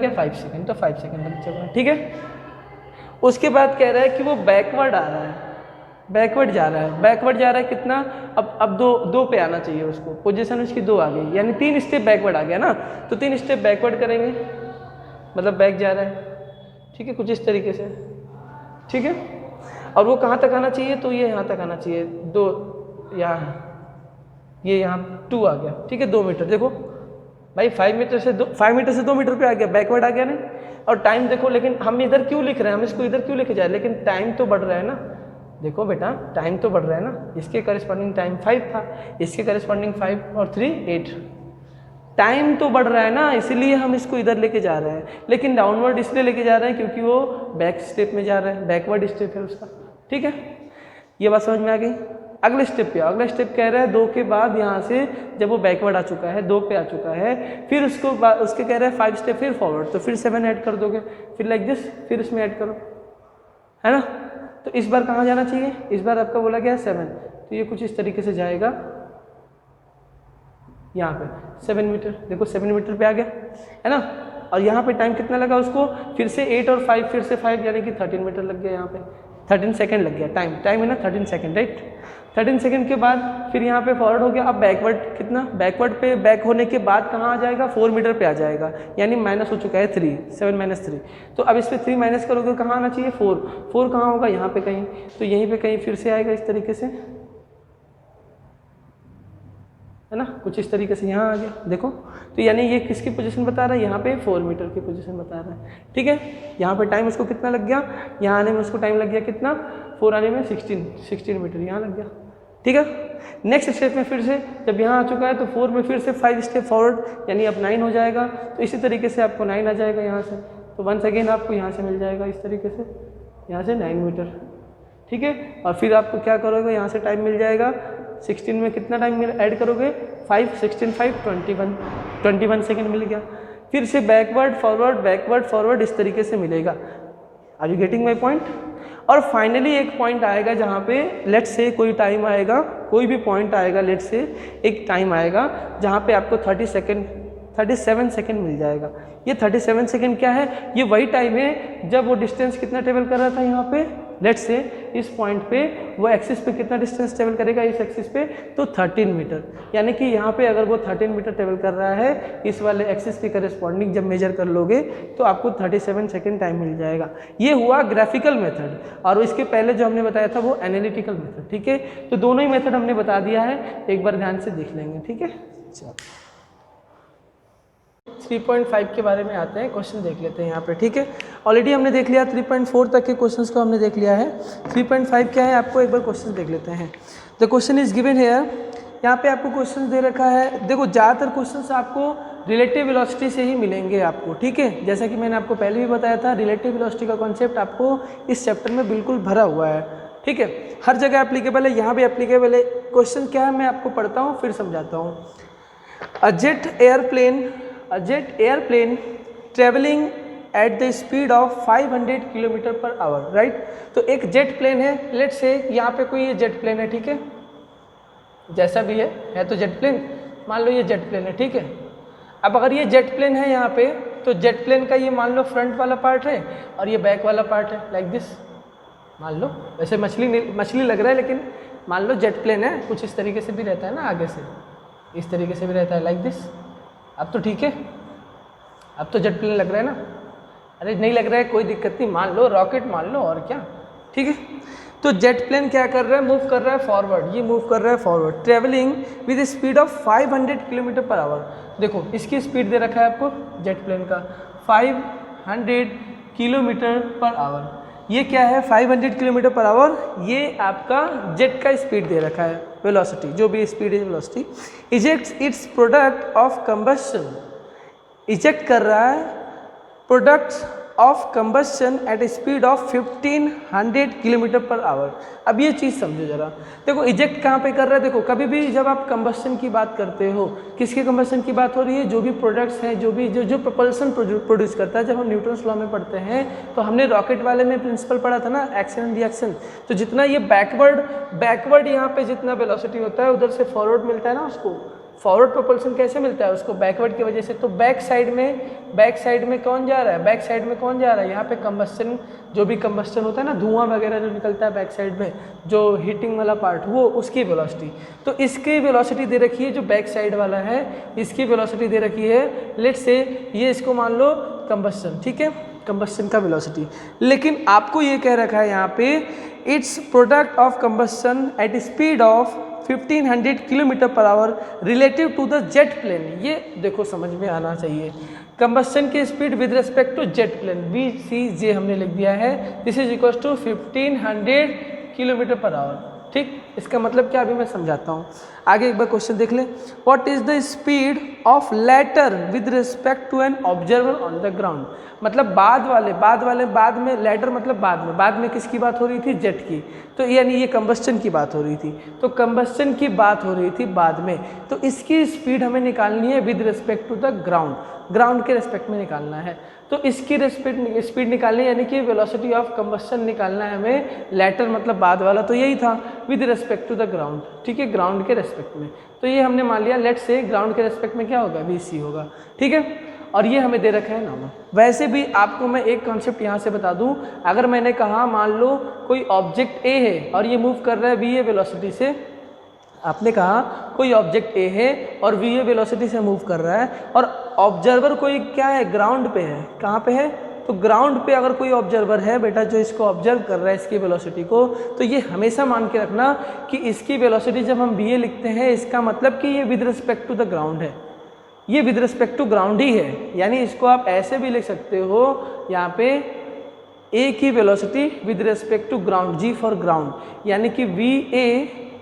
5 सेकंड, तो 5 सेकंड लग जाएगा, ठीक है। उसके बाद कह रहा है कि वो बैकवर्ड आ रहा है, बैकवर्ड जा रहा है, बैकवर्ड जा रहा है कितना, अब दो पे आना चाहिए उसको, पोजीशन उसकी 2 आ गई, यानी 3 स्टेप बैकवर्ड आ गया ना, तो 3 स्टेप बैकवर्ड करेंगे, मतलब बैक जा रहा है, ठीक है, कुछ इस तरीके से, ठीक है। और वो कहाँ तक आना चाहिए, तो ये यहाँ तक आना चाहिए, 2 यहाँ, ये यहाँ 2 आ गया, ठीक है, 2 मीटर। देखो भाई 5 मीटर से 2 मीटर पे आ गया, बैकवर्ड आ गया ना। और टाइम देखो, लेकिन हम इधर क्यों लिख रहे हैं, हम इसको इधर क्यों लेके जाए, लेकिन टाइम तो बढ़ रहा है ना, देखो बेटा टाइम तो बढ़ रहा है ना, इसके करस्पॉन्डिंग टाइम 5 था, इसके करस्पॉन्डिंग 5 और 3 8, टाइम तो बढ़ रहा है ना, इसीलिए हम इसको इधर लेके जा रहे हैं। लेकिन डाउनवर्ड इसलिए लेके जा रहे हैं क्योंकि वो बैक स्टेप में जा रहा है, बैकवर्ड स्टेप है उसका, ठीक है। ये बात समझ में आ गई। अगले स्टेप पे, अगला स्टेप कह रहा है 2 के बाद यहाँ से जब वो बैकवर्ड आ चुका है, 2 पे आ चुका है, फिर उसके कह रहे हैं 5 स्टेप फिर फॉरवर्ड, तो फिर 7 ऐड कर दोगे, फिर लाइक दिस, फिर इसमें ऐड करो, है ना। तो इस बार कहाँ जाना चाहिए, इस बार आपका बोला गया 7, तो ये कुछ इस तरीके से जाएगा यहाँ पे 7 मीटर, देखो 7 मीटर पे आ गया, है ना। और यहाँ पे टाइम कितना लगा उसको, फिर से 8 और 5, फिर से 5, यानी कि 13 मीटर लग गया, यहाँ पे 13 सेकंड लग गया, टाइम है ना 13 सेकंड, राइट। 13 सेकंड के बाद फिर यहाँ पे फॉरवर्ड हो गया, अब बैकवर्ड कितना, बैकवर्ड पे बैक होने के बाद कहाँ आ जाएगा, 4 मीटर पे आ जाएगा, यानी माइनस हो चुका है 3, 7 माइनस 3, तो अब इस पर 3 माइनस करोगे कहाँ आना चाहिए, 4 कहाँ होगा, यहाँ पे कहीं, तो यहीं पे कहीं फिर से आएगा इस तरीके से, है ना, कुछ इस तरीके से यहाँ आ गया, देखो। तो यानी ये किसकी पोजीशन बता रहा है, यहाँ पे 4 मीटर की पोजीशन बता रहा है, ठीक है। यहाँ पे टाइम उसको कितना लग गया, यहाँ आने में उसको टाइम लग गया कितना, 4 आने में 16 मीटर यहाँ लग गया, ठीक है। नेक्स्ट स्टेप में फिर से जब यहाँ आ चुका है तो 4 में फिर से 5 स्टेप फॉरवर्ड, यानी अब 9 हो जाएगा, तो इसी तरीके से आपको 9 आ जाएगा यहाँ से, तो वंस अगेन आपको यहाँ से मिल जाएगा इस तरीके से, यहाँ से 9 मीटर, ठीक है। और फिर आपको क्या करोगे, यहाँ से टाइम मिल जाएगा 16 में कितना टाइम ऐड करोगे, 5 16 5 21 सेकेंड मिल गया। फिर से बैकवर्ड फॉरवर्ड इस तरीके से मिलेगा। Are you getting my point. और फाइनली एक पॉइंट आएगा जहाँ पे लेट से कोई टाइम आएगा, कोई भी पॉइंट आएगा, लेट से एक टाइम आएगा जहाँ पे आपको 37 सेकेंड मिल जाएगा। ये 37 सेकेंड क्या है, ये वही टाइम है जब वो डिस्टेंस कितना ट्रेवल कर रहा था यहाँ पे, लेट से इस पॉइंट पे वो एक्सिस पे कितना डिस्टेंस ट्रेवल करेगा इस एक्सिस पे, तो 13 मीटर। यानी कि यहाँ पे अगर वो 13 मीटर ट्रेवल कर रहा है इस वाले एक्सिस के करस्पॉन्डिंग जब मेजर कर लोगे तो आपको 37 सेकेंड टाइम मिल जाएगा। ये हुआ ग्राफिकल मेथड, और इसके पहले जो हमने बताया था वो एनालिटिकल मेथड, ठीक है। तो दोनों ही मेथड हमने बता दिया है, एक बार ध्यान से देख लेंगे, ठीक है। चलो 3.5 के बारे में आते हैं, क्वेश्चन देख लेते हैं यहाँ पे, ठीक है। ऑलरेडी हमने देख लिया 3.4 तक के क्वेश्चंस को हमने देख लिया है। 3.5 क्या है, आपको एक बार क्वेश्चन देख लेते हैं। The question is given here, यहाँ पे आपको क्वेश्चन दे रखा है। देखो ज़्यादातर क्वेश्चंस आपको रिलेटिव वेलोसिटी से ही मिलेंगे आपको, ठीक है। जैसा कि मैंने आपको पहले भी बताया था, रिलेटिव वेलोसिटी का कॉन्सेप्ट आपको इस चैप्टर में बिल्कुल भरा हुआ है, ठीक है। हर जगह एप्लीकेबल है, यहाँ भी एप्लीकेबल है। क्वेश्चन क्या है मैं आपको पढ़ता हूँ फिर समझाता हूँ। A jet airplane travelling at the speed of 500 kilometre per our, right. तो एक जेट प्लेन है, लेट से यहाँ पे कोई ये जेट प्लेन है, ठीक है, जैसा भी है तो जेट प्लेन, मान लो ये जेट प्लेन है, ठीक है। अब अगर ये जेट प्लेन है यहाँ पे, तो जेट प्लेन का ये मान लो फ्रंट वाला पार्ट है और ये बैक वाला पार्ट है, लाइक दिस। मान लो वैसे मछली लग रहा है, लेकिन मान लो जेट प्लेन है, कुछ इस तरीके से भी रहता है ना, आगे से इस तरीके से भी रहता है, लाइक दिस। अब तो ठीक है, अब तो जेट प्लेन लग रहा है ना। अरे नहीं लग रहा है, कोई दिक्कत नहीं, मान लो रॉकेट मान लो, और क्या, ठीक है। तो जेट प्लेन क्या कर रहा है, मूव कर रहा है फॉरवर्ड, ये मूव कर रहा है forward, travelling with speed of 500 kilometre per our. देखो इसकी स्पीड दे रखा है आपको जेट प्लेन का 500 किलोमीटर पर आवर। ये क्या है 500 किलोमीटर पर आवर, ये आपका जेट का स्पीड दे रखा है, वेलोसिटी, जो भी स्पीड है velocity. Ejects its product of combustion, eject कर रहा है products of combustion at speed of 1500 kilometre per hour. अब ये चीज़ समझो जरा, देखो इजेक्ट कहाँ पे कर रहा है। देखो कभी भी जब आप कंबस्शन की बात करते हो, किसके कंबस्शन की बात हो रही है, जो भी प्रोडक्ट्स हैं, जो भी जो प्रोपल्सन प्रोड्यूस करता है। जब हम न्यूटन्स लॉ में पढ़ते हैं तो हमने रॉकेट वाले में प्रिंसिपल पढ़ा था ना, एक्शन एंड रिएक्शन। तो जितना ये बैकवर्ड यहाँ पे जितना वेलोसिटी होता है, उधर से फॉरवर्ड मिलता है ना उसको, फॉरवर्ड प्रोपल्शन कैसे मिलता है उसको? बैकवर्ड की वजह से। तो बैक साइड में कौन जा रहा है? बैक साइड में कौन जा रहा है? यहाँ पे कंबस्टन, जो भी कंबस्टन होता है ना, धुआं वगैरह जो निकलता है बैक साइड में, जो हीटिंग वाला पार्ट, वो उसकी वेलोसिटी। तो इसकी वेलोसिटी दे रखी है, जो बैक साइड वाला है इसकी वेलोसिटी दे रखी है, लेट्स से ये इसको मान लो कंबस्टन, ठीक है, कंबस्टन का वेलोसिटी। लेकिन आपको ये कह रखा है यहाँ पे its product of combustion at speed of 1500 kilometre per hour relative to the jet plane. ये देखो समझ में आना चाहिए, कंबस्टन की speed with respect to jet plane, VCJ हमने लिख दिया है, this is equal to 1500 kilometre per hour. ठीक, इसका मतलब क्या अभी मैं समझाता हूँ। आगे एक बार क्वेश्चन देख लें। What is the speed of latter with respect to an observer on the ground. मतलब बाद में लेटर मतलब बाद में किसकी बात हो रही थी? जेट की। तो यानी ये कंबस्टन की बात हो रही थी, तो कंबस्टन की बात हो रही थी बाद में, तो इसकी स्पीड हमें निकालनी है with respect to the ground के रिस्पेक्ट में निकालना है। तो इसकी स्पीड निकालनी है, यानी कि वेलोसिटी ऑफ कंबस्टन निकालना है हमें, लेटर मतलब बाद वाला, तो यही था with respect to the ground, ठीक है, ग्राउंड के रेस्पेक्ट में। तो ये हमने मान लिया, लेट्स से ग्राउंड के रेस्पेक्ट में क्या होगा? VC होगा, ठीक है। और ये हमें दे रखा है नॉर्मल। वैसे भी आपको मैं एक कॉन्सेप्ट यहाँ से बता दूँ, अगर मैंने कहा मान लो कोई ऑब्जेक्ट A है और ये मूव कर रहा है VA वेलोसिटी से, आपने कहा कोई ऑब्जेक्ट A है और VA वेलोसिटी से मूव कर रहा है, और ऑब्जर्वर कोई क्या है? ग्राउंड पे है। कहाँ पे है? तो ग्राउंड पे अगर कोई ऑब्जर्वर है बेटा जो इसको ऑब्जर्व कर रहा है इसकी वेलोसिटी को, तो ये हमेशा मान के रखना कि इसकी वेलोसिटी जब हम VA लिखते हैं, इसका मतलब कि ये with respect to the ground है, ये विद रिस्पेक्ट टू ग्राउंड ही है। यानी इसको आप ऐसे भी लिख सकते हो, यहाँ पे A की velocity with respect to ground, G for ground, यानी कि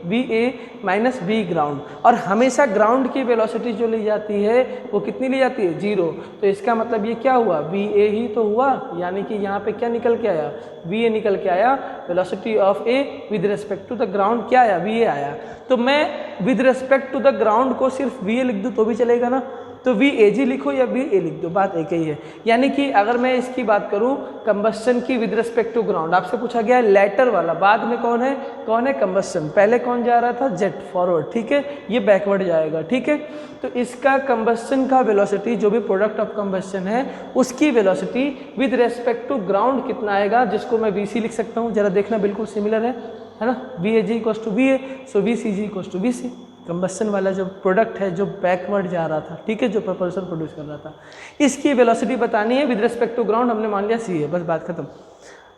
VA माइनस V ग्राउंड। और हमेशा ग्राउंड की वेलोसिटी जो ली जाती है वो कितनी ली जाती है? 0। तो इसका मतलब ये क्या हुआ? VA ही तो हुआ, यानी कि यहाँ पे क्या निकल के आया? VA निकल के आया। Velocity of A with respect to the ground क्या आया? VA आया। तो मैं with respect to the ground को सिर्फ VA लिख दूँ तो भी चलेगा ना, तो VAG लिखो या VA लिख दो, बात एक ही है। यानी कि अगर मैं इसकी बात करूं कंबस्टन की विद रिस्पेक्ट टू ग्राउंड, आपसे पूछा गया है लेटर वाला, बाद में कौन है? कंबस्टन। पहले कौन जा रहा था? जेट फॉरवर्ड, ठीक है, ये बैकवर्ड जाएगा, ठीक है। तो इसका कंबस्टन का वेलोसिटी, जो भी प्रोडक्ट ऑफ कंबस्टन है उसकी velocity with respect to ground कितना आएगा, जिसको मैं VC लिख सकता हूँ, जरा देखना बिल्कुल सिमिलर है ना, VAG equals to VA, so VCG equals to VC। Combustion वाला जो प्रोडक्ट है जो बैकवर्ड जा रहा था, ठीक है, जो प्रपल्सन प्रोड्यूस कर रहा था, इसकी वेलोसिटी बतानी है विद रिस्पेक्ट टू ग्राउंड, हमने मान लिया C है, बस बात खत्म।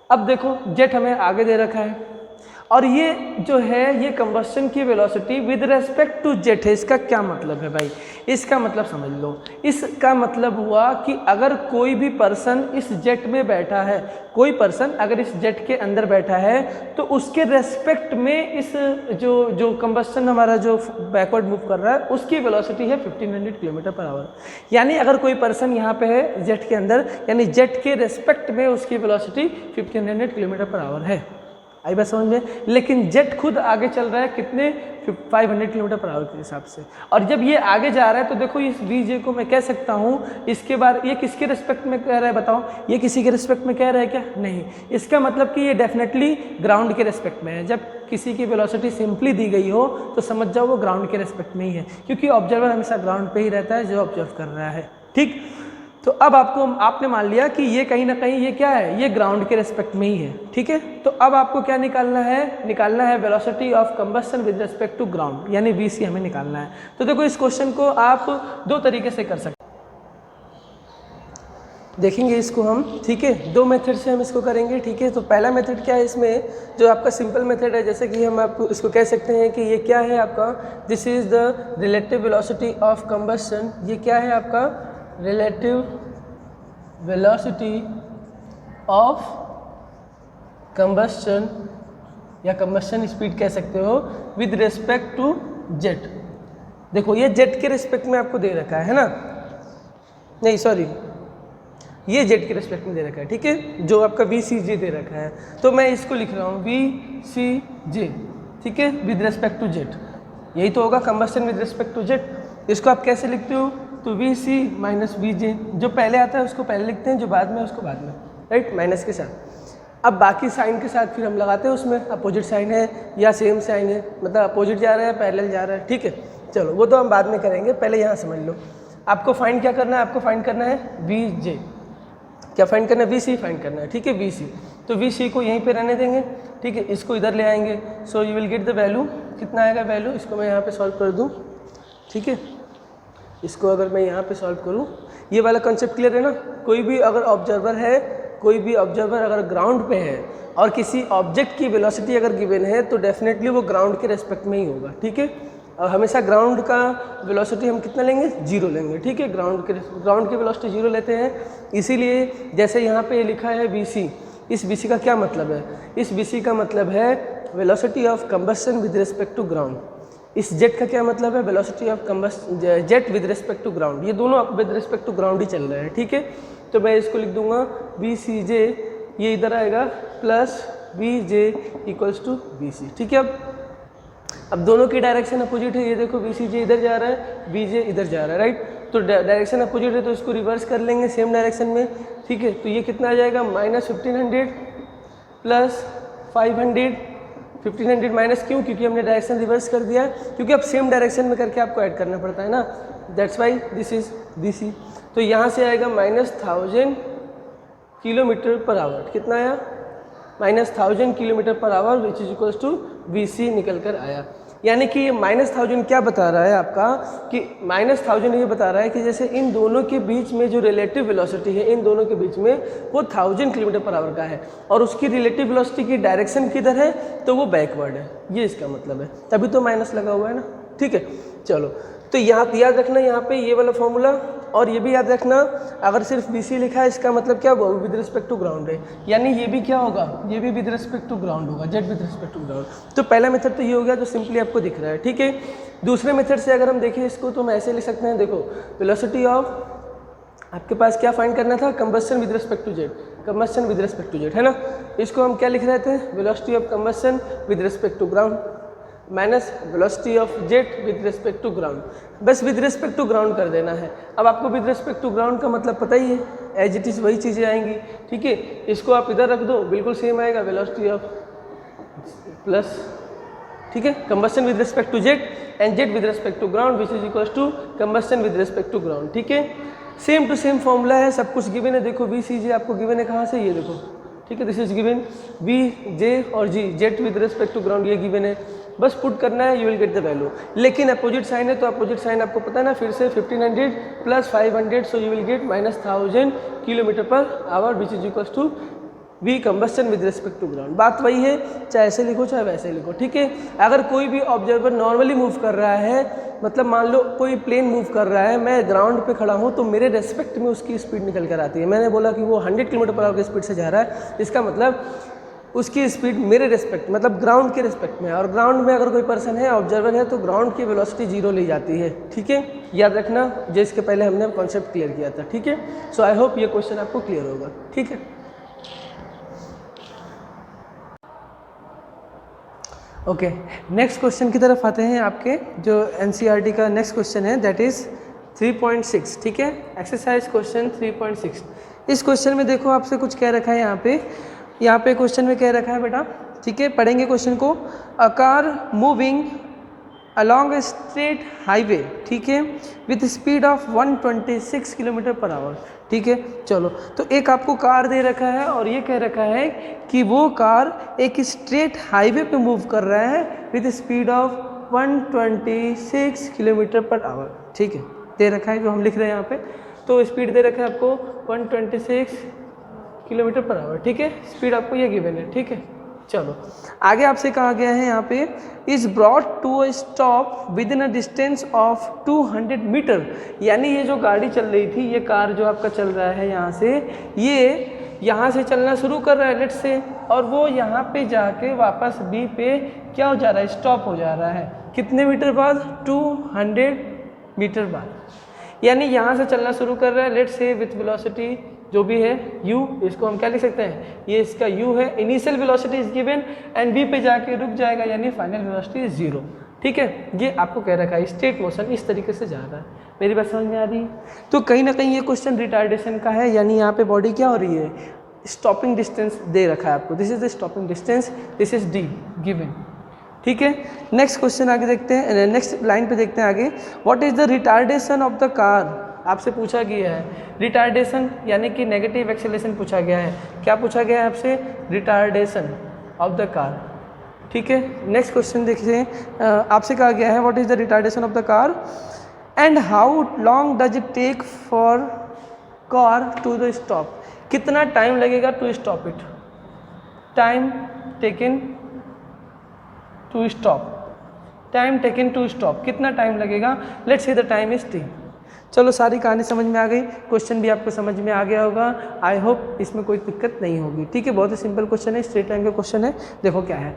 अब देखो जेट हमें आगे दे रखा है, और ये जो है ये कंबस्टन की velocity with respect to jet है। इसका क्या मतलब है भाई? इसका मतलब समझ लो, इसका मतलब हुआ कि अगर कोई भी पर्सन इस जेट में बैठा है, कोई पर्सन अगर इस जेट के अंदर बैठा है, तो उसके रेस्पेक्ट में इस जो कंबस्टन हमारा जो बैकवर्ड मूव कर रहा है उसकी वेलोसिटी है 1500 किलोमीटर पर आवर। यानी अगर कोई पर्सन यहाँ पे है जेट के अंदर, यानी जेट के रेस्पेक्ट में उसकी वेलोसिटी 1500 किलोमीटर पर आवर है। आई बात समझ में? लेकिन जेट खुद आगे चल रहा है कितने? 500 किलोमीटर पर आवर के हिसाब से। और जब ये आगे जा रहा है तो देखो इस VJ को मैं कह सकता हूँ, इसके बाद ये किसके रिस्पेक्ट में कह रहा है बताओ? ये किसी के रिस्पेक्ट में कह रहा है क्या? नहीं। इसका मतलब कि ये डेफिनेटली ग्राउंड के रिस्पेक्ट में है। जब किसी की वेलोसिटी सिंपली दी गई हो तो समझ जाओ वो ग्राउंड के रिस्पेक्ट में ही है, क्योंकि ऑब्जर्वर हमेशा ग्राउंड पर ही रहता है जो ऑब्जर्व कर रहा है, ठीक। तो अब आपने मान लिया कि ये कहीं ना कहीं ये क्या है? ये ग्राउंड के रेस्पेक्ट में ही है, ठीक है। तो अब आपको क्या निकालना है? Velocity of combustion with respect to ground, यानी VC हमें निकालना है। तो देखो इस क्वेश्चन को आप दो तरीके से कर सकते देखेंगे इसको हम, ठीक है, दो मेथड से हम इसको करेंगे, ठीक है। तो पहला मेथड क्या है इसमें, जो आपका सिंपल मेथड है, जैसे कि हम आपको इसको कह सकते हैं कि ये क्या है आपका, this is the relative velocity of combustion. ये क्या है आपका? रिलेटिव वेलोसिटी ऑफ कंबस्टन, या कंबस्टन स्पीड कह सकते हो, विद रिस्पेक्ट टू जेट। देखो ये जेट के रिस्पेक्ट में आपको दे रखा है ना, नहीं सॉरी, ये जेट के रिस्पेक्ट में दे रखा है, ठीक है, जो आपका VCJ दे रखा है। तो मैं इसको लिख रहा हूँ VCJ, ठीक है, विद रिस्पेक्ट टू जेट। यही तो होगा combustion with respect to jet. इसको आप कैसे लिखते हो? तो VC माइनस VJ, जो पहले आता है उसको पहले लिखते हैं, जो बाद में उसको बाद में, राइट, माइनस के साथ। अब बाकी साइन के साथ फिर हम लगाते हैं, उसमें अपोजिट साइन है या सेम साइन है, मतलब अपोजिट जा रहा है पैरेलल जा रहा है, ठीक है। चलो वो तो हम बाद में करेंगे, पहले यहाँ समझ लो। आपको फाइंड क्या करना है, आपको फाइंड करना है वी जे, क्या फाइंड करना है, वी सी फाइंड करना है, ठीक है, वी सी। तो वी सी को यहीं पे रहने देंगे, ठीक है, इसको इधर ले आएंगे। सो you will get the value, कितना आएगा वैल्यू, इसको मैं यहाँ पे सॉल्व कर दूँ, ठीक है, इसको अगर मैं यहाँ पे सॉल्व करूँ, ये वाला कंसेप्ट क्लियर है ना। कोई भी अगर ऑब्जर्वर है, कोई भी ऑब्जर्वर अगर ग्राउंड पे है और किसी ऑब्जेक्ट की वेलोसिटी अगर गिवन है तो डेफिनेटली वो ग्राउंड के रेस्पेक्ट में ही होगा, ठीक है। और हमेशा ग्राउंड का वेलोसिटी हम कितना लेंगे, 0 लेंगे, ठीक है, ग्राउंड की वेलोसिटी 0 लेते हैं। इसीलिए जैसे यहाँ पे लिखा है BC, इस BC का क्या मतलब है, इस BC का मतलब है velocity of combustion with respect to ground. इस जेट का क्या मतलब है, velocity of combustion jet with respect to ground. ये दोनों विद रिस्पेक्ट टू ग्राउंड ही चल रहे हैं, ठीक है। तो मैं इसको लिख दूंगा BCJ, ये इधर आएगा plus BJ equals to BC, ठीक है। अब दोनों की डायरेक्शन अपोजिट है, ये देखो BCJ इधर जा रहा है, BJ इधर जा रहा है, राइट। तो डायरेक्शन अपोजिट है तो इसको रिवर्स कर लेंगे सेम डायरेक्शन में, ठीक है। तो ये कितना आ जाएगा, -1500 प्लस 500, 1500 माइनस क्यों, क्योंकि हमने डायरेक्शन रिवर्स कर दिया है, क्योंकि अब सेम डायरेक्शन में करके आपको ऐड करना पड़ता है ना, that's why this is BC। तो यहाँ से आएगा -1000 किलोमीटर पर आवर, कितना आया, -1000 kilometre per hour which is equals to BC निकल कर आया। यानी कि ये -1000 क्या बता रहा है आपका, कि -1000 ये बता रहा है कि जैसे इन दोनों के बीच में जो रिलेटिव वेलोसिटी है, इन दोनों के बीच में वो 1000 किलोमीटर पर आवर का है और उसकी रिलेटिव वेलोसिटी की डायरेक्शन किधर है, तो वो बैकवर्ड है, ये इसका मतलब है, तभी तो माइनस लगा हुआ है ना, ठीक है। चलो तो यहाँ याद रखना, यहाँ पे ये वाला फॉर्मूला, और ये भी याद रखना अगर सिर्फ BC लिखा है इसका मतलब क्या होगा, विद रिस्पेक्ट टू ग्राउंड है, यानी ये भी क्या होगा, ये भी विद रिस्पेक्ट टू ग्राउंड होगा, jet with respect to ground. तो पहला मेथड तो ये हो गया जो सिंपली आपको दिख रहा है, ठीक है। दूसरे मेथड से अगर हम देखें इसको तो हम ऐसे लिख सकते हैं, देखो वेलोसिटी ऑफ आपके पास क्या फाइंड करना था, combustion with respect to jet, combustion with respect to jet है ना। इसको हम क्या लिख रहे थे, velocity of combustion with respect to ground minus velocity of jet with respect to ground, बस विद रिस्पेक्ट टू ग्राउंड कर देना है। अब आपको विद रिस्पेक्ट टू ग्राउंड का मतलब पता ही है, एज इट इज़ वही चीज़ें आएंगी, ठीक है। इसको आप इधर रख दो, बिल्कुल सेम आएगा, वेलोसिटी ऑफ प्लस, ठीक है, combustion with respect to jet and jet with respect to ground which is equals to combustion with respect to ground, ठीक है। सेम टू सेम फॉर्मूला है, सब कुछ गिवन है। देखो BCJ आपको गिवन है कहाँ से, ये देखो, ठीक है, दिस इज गिवन BJ और G, jet with respect to ground ये गिवन है, बस पुट करना है, you will get the value. लेकिन अपोजिट साइन है तो अपोजिट साइन आपको पता है ना, फिर से 1500 plus 500, so you will get -1000 kilometre per hour which is equals to V combustion with respect to ground. बात वही है, चाहे ऐसे लिखो चाहे वैसे लिखो, ठीक है। अगर कोई भी ऑब्जर्वर नॉर्मली मूव कर रहा है, मतलब मान लो कोई प्लेन मूव कर रहा है, मैं ग्राउंड पे खड़ा हूँ, तो मेरे रेस्पेक्ट में उसकी स्पीड निकल कर आती है। मैंने बोला कि वो 100 किलोमीटर पर आवर की स्पीड से जा रहा है, इसका मतलब उसकी स्पीड मेरे रेस्पेक्ट मतलब ग्राउंड के रेस्पेक्ट में है। और ग्राउंड में अगर कोई पर्सन है, ऑब्जर्वर है, तो ग्राउंड की वेलोसिटी 0 ली जाती है, ठीक है। याद रखना, जिसके पहले हमने कॉन्सेप्ट क्लियर किया था, ठीक है। सो आई होप ये क्वेश्चन आपको क्लियर होगा, ठीक है। ओके, नेक्स्ट क्वेश्चन की तरफ आते हैं। आपके जो NCERT का नेक्स्ट क्वेश्चन है दैट इज़ 3.6, ठीक है, एक्सरसाइज क्वेश्चन 3.6। इस क्वेश्चन में देखो आपसे कुछ कह रखा है, यहाँ पे क्वेश्चन में कह रखा है बेटा, ठीक है, पढ़ेंगे क्वेश्चन को। A car moving along a straight highway, ठीक है, with speed of 126 kilometre per hour, ठीक है। चलो, तो एक आपको कार दे रखा है और ये कह रखा है कि वो कार एक स्ट्रेट हाईवे पे मूव कर रहा है with speed of 126 kilometre per hour, ठीक है, दे रखा है जो हम लिख रहे हैं यहाँ पे। तो स्पीड दे रखा है आपको 126 किलोमीटर पर आवर, ठीक है, स्पीड आपको ये गिवन है, ठीक है। चलो, आगे आपसे कहा गया है यहाँ पे is brought to a stop within a distance of 200 metre, यानी ये जो गाड़ी चल रही थी, ये कार जो आपका चल रहा है यहाँ से, ये यहाँ से चलना शुरू कर रहा है लेट से, और वो यहाँ पे जाके वापस B पे क्या हो जा रहा है, स्टॉप हो जा रहा है। कितने मीटर बाद, 200 मीटर बाद, यानी यहाँ से चलना शुरू कर रहा है लेट से विथ वेलोसिटी जो भी है u, इसको हम क्या लिख सकते हैं, ये इसका u है, initial velocity is given and b पे जाके रुक जाएगा, यानी फाइनल वेलोसिटी इज 0, ठीक है। ये आपको कह रखा है स्ट्रेट मोशन इस तरीके से जा रहा है। मेरी बात समझ में आ रही है? तो कहीं ना कहीं ये क्वेश्चन रिटार्डेशन का है, यानी यहाँ पे बॉडी क्या हो रही है, स्टॉपिंग डिस्टेंस दे रखा है आपको, this is the stopping distance, this is d given, ठीक है। नेक्स्ट क्वेश्चन आगे देखते हैं, नेक्स्ट लाइन पे देखते हैं आगे। What is the retardation of the car, आपसे पूछा गया है रिटार्डेशन यानी कि नेगेटिव एक्सेलरेशन पूछा गया है। क्या पूछा गया है आपसे? Retardation of the car. ठीक है। नेक्स्ट क्वेश्चन देखिए, आपसे कहा गया है what is the retardation of the car and how long does it take for car to the stop. कितना टाइम लगेगा to stop it, time taken to stop, time taken to stop, कितना time लगेगा? Let's say the time is T. चलो सारी कहानी समझ में आ गई, क्वेश्चन भी आपको समझ में आ गया होगा। आई होप इसमें कोई दिक्कत नहीं होगी। ठीक है, बहुत ही सिंपल क्वेश्चन है, स्ट्रेट लाइन का क्वेश्चन है। देखो क्या है,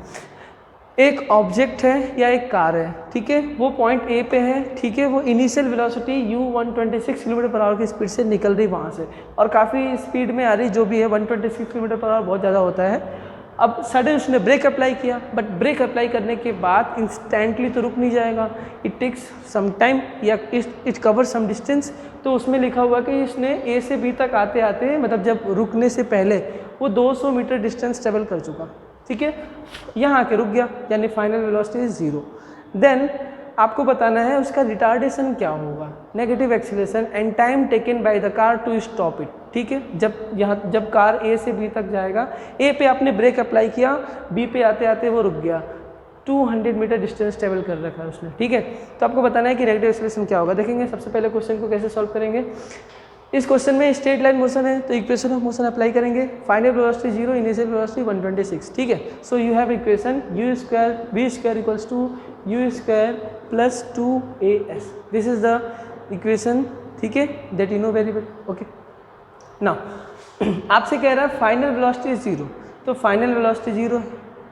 एक ऑब्जेक्ट है या एक कार है, ठीक है, वो पॉइंट ए पे है, ठीक है, वो इनिशियल वेलोसिटी u 126 km/h की स्पीड से निकल रही वहाँ से और काफ़ी स्पीड में आ रही, जो भी है 126 km/h बहुत ज़्यादा होता है। अब सडन उसने ब्रेक अप्लाई किया, बट ब्रेक अप्लाई करने के बाद इंस्टेंटली तो रुक नहीं जाएगा, इट टेक्स सम टाइम या इट कवर सम डिस्टेंस। तो उसमें लिखा हुआ कि इसने ए से बी तक आते आते, मतलब जब रुकने से पहले वो 200 मीटर डिस्टेंस ट्रेवल कर चुका। ठीक है, यहाँ आके रुक गया, यानी फाइनल वेलोसिटी इज 0। देन आपको बताना है उसका रिटार्डेशन क्या होगा, negative acceleration and time taken by the car to stop it. ठीक है, जब कार ए से बी तक जाएगा, ए पे आपने ब्रेक अप्लाई किया, बी पे आते आते वो रुक गया, 200 मीटर डिस्टेंस ट्रेवल कर रखा है उसने। ठीक है, तो आपको बताना है कि नेगेटिव एक्सीलरेशन क्या होगा। देखेंगे सबसे पहले क्वेश्चन को कैसे सॉल्व करेंगे। इस क्वेश्चन में स्ट्रेट लाइन मोशन है, तो इक्वेशन ऑफ मोशन अप्लाई करेंगे। Final velocity 0, initial velocity 126। ठीक है, so you have equation u square v square equals to u square plus 2as। This is the equation, ठीक है, that you know very well. Okay, now आपसे कह रहा है final velocity 0, तो final velocity 0 है,